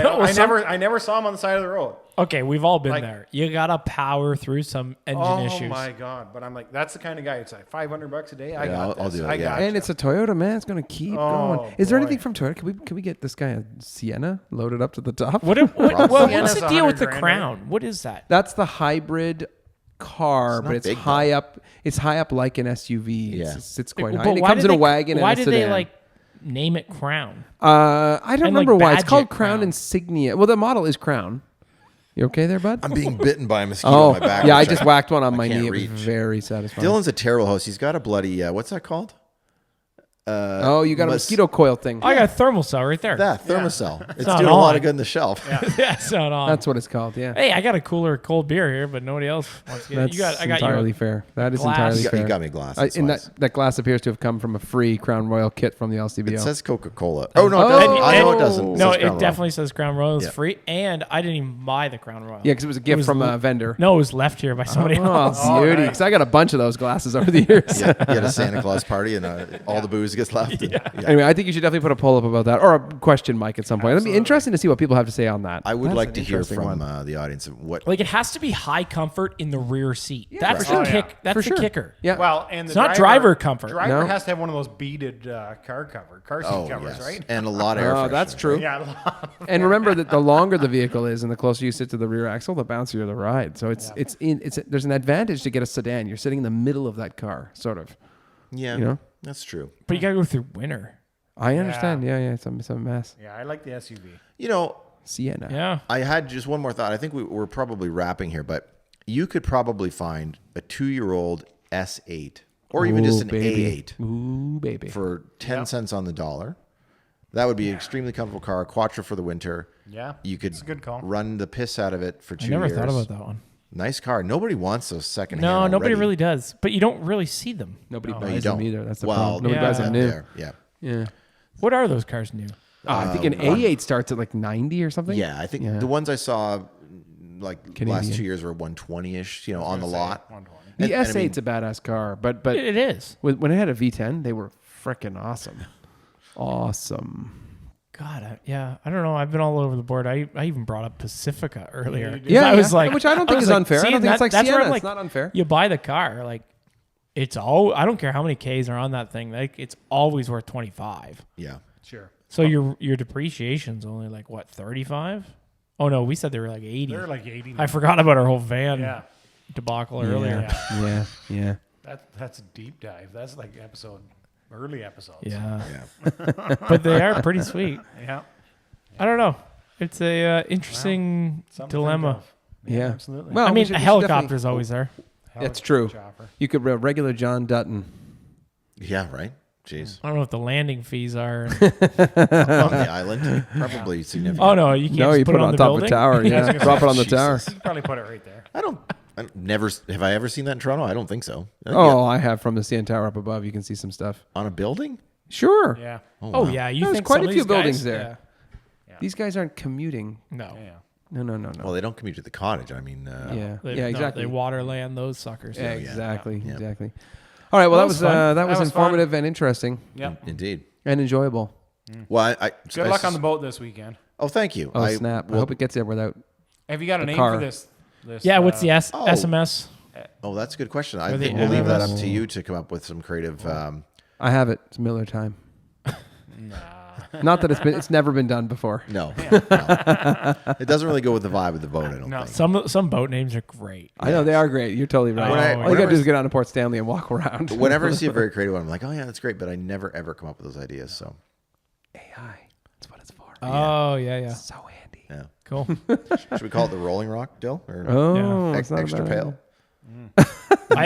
No, I never saw him on the side of the road. Okay, we've all been Like- there. You got to power through some engine Oh issues. my god! But I'm like, that's the kind of guy. It's like $500 a day. I Yeah, got I'll this. do it, I yeah. got And it's a Toyota, man. It's going to keep Oh, going. Is there anything boy. from Toyota? Can we get this guy a Sienna loaded up to the top? What what's Sienna's the deal with the 100 grand, Crown? What is that? That's the hybrid car, It's not but it's big, high up. It's high up like an SUV. Yeah. It sits quite But high. And it why comes did in a they- wagon Why and a did they sedan. like name it Crown? I don't and, like, remember why. It's badge called it Crown Crown? Insignia. Well, the model is Crown. You okay there, bud? I'm being bitten by a mosquito Oh, on my back. yeah. I which just whacked one on my can't knee. It was reach. very satisfying. Dylan's a terrible host. He's got a bloody, what's that called? Oh, you got a Mus- mosquito coil thing. I got a thermal cell right there. That, Thermacell. It's not doing a lot on. of good in the shelf. Yeah, it's not on. That's what it's called. Yeah. Hey, I got a cooler cold beer here, but nobody else wants to get it. That's I got entirely you. fair. That is glass. entirely You fair. got me a glass. And that's wise. that glass appears to have come from a free Crown Royal kit from the LCBO. It says Coca-Cola. Oh, no, it Oh. doesn't. I know it And- doesn't. No, says it Crown Royal. definitely says Crown Royal is Yeah. free, and I didn't even buy the Crown Royal. yeah, because it was a gift was from l- a vendor. No, it was left here by somebody else. Oh, beauty. nice. Because I got a bunch of those glasses over the years. Yeah, you had a Santa Claus party and all the booze gets left. Yeah. Anyway, I think you should definitely put a poll up about that or a question, Mike, at some point. It'd be interesting to see what people have to say on that. I would That's like an to hear interesting from one. the audience of what. Like it has to be high comfort in the rear seat. That's for the sure. kick. Oh, yeah. That's For the sure. kicker. Yeah. Well, and the It's not driver comfort. Driver No. has to have one of those beaded car seat covers, right? And a lot of air. Oh, that's freshener. true. Yeah, a lot. And remember that the longer the vehicle is and the closer you sit to the rear axle, the bouncier the ride. So there's an advantage to get a sedan. You're sitting in the middle of that car, sort of. Yeah, You know? that's true. But you got to go through winter. I understand. Yeah, it's a mess. Yeah, I like the SUV. You know, Sienna. Yeah. I had just one more thought. I think we're probably wrapping here, but you could probably find a 2-year-old S8 or even just an baby. A8 Ooh, baby. for 10 cents on the dollar. That would be an extremely comfortable car, quattro for the winter. Yeah, You could it's a good call. run the piss out of it for 2 I never years. thought about that one. Nice car. Nobody wants those second hand. No, nobody already. really does. But you don't really see them. Nobody No, buys you them don't. either. That's the Well, problem. Nobody yeah. buys them new. There. Yeah. Yeah. What are those cars new? I think an A8 starts at like 90 or something. Yeah, I think the ones I saw like Canadian. last 2 years were 120-ish, on the lot. 120. The And I mean- S8's a badass car, but It is. when it had a V10, they were freaking awesome. Awesome. God, I don't know. I've been all over the board. I even brought up Pacifica earlier. you did. Yeah, I was like, which I don't think was is unfair. I see, don't think it's like that's where Sienna. I'm It's not unfair. You buy the car, like it's all. I don't care how many Ks are on that thing. Like it's always worth 25. Yeah. Sure. So your depreciation's only like what 35? Oh no, we said they were like 80. They're like 80. I forgot about our whole van Yeah, debacle earlier. Yeah. that's a deep dive. That's like early episodes. Yeah, Yeah. but they are pretty sweet. Yeah. I don't know. It's a interesting Something to think dilemma. of. Yeah. Absolutely. Well, I we mean, should- a we should helicopter's definitely- always there. That's true. Chopper. You could regular John Dutton. Yeah, right? Jeez. I don't know what the landing fees are. On the island? Probably significant. Oh no, you can't. No, just you put it on the top of a building? tower. I was Yeah, gonna drop say, it on the Jesus. tower. You probably put it right there. I never have I ever seen that in Toronto? I don't think so. I think Oh, I have from the CN Tower up above. You can see some stuff. on a building? Sure. Yeah. Oh wow. yeah, you There's think quite some a of few these guys- buildings there. Yeah. These guys aren't commuting. No. Yeah. No. Well, they don't commute to the cottage. I mean, Yeah. They, Yeah, no, exactly. they waterland those suckers. Yeah, yeah. exactly. Yeah. Exactly. All right. Well, That was fun. that was was informative and interesting Yep. indeed. and enjoyable. Well, I Good luck on the boat this weekend. Oh, thank you. Oh snap! I well, hope it gets there without. Have you got a name car. for this? Yeah, what's the Oh. SMS? Oh, that's a good question. I Or the think we'll leave that MMS. up to you to come up with some creative. I have it. It's Miller time. Not that it's never been done before. No, no. It doesn't really go with the vibe of the boat. I don't No. think. Some boat names are great. I know they are great. You're totally right. When I- All you gotta whenever- do is get on to Port Stanley and walk around. Whenever I see a very creative one, I'm like, oh yeah, that's great. But I never ever come up with those ideas. So AI. That's what it's for. Oh yeah. So handy. yeah. Cool. Should we call it the Rolling Rock, Dill? Or Oh, Yeah. it's not a extra bad pale? idea. I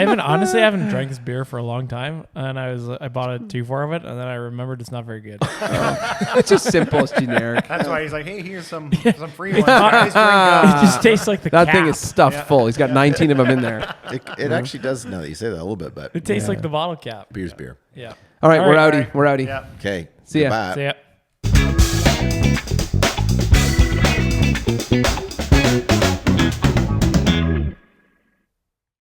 haven't drank this beer for a long time, and I bought a 2-4 of it, and then I remembered it's not very good. It's just simple. It's generic. That's why he's like, hey, here's some free ones. Guys, drink, It just tastes like the That cap. thing is stuffed full. He's got 19 of them in there. It actually does. Now that you say that, a little bit, but It tastes like the bottle cap. beer's beer. Yeah. All right, All we're right, outie. We're outie. Yeah. Okay. See ya. Goodbye. See ya.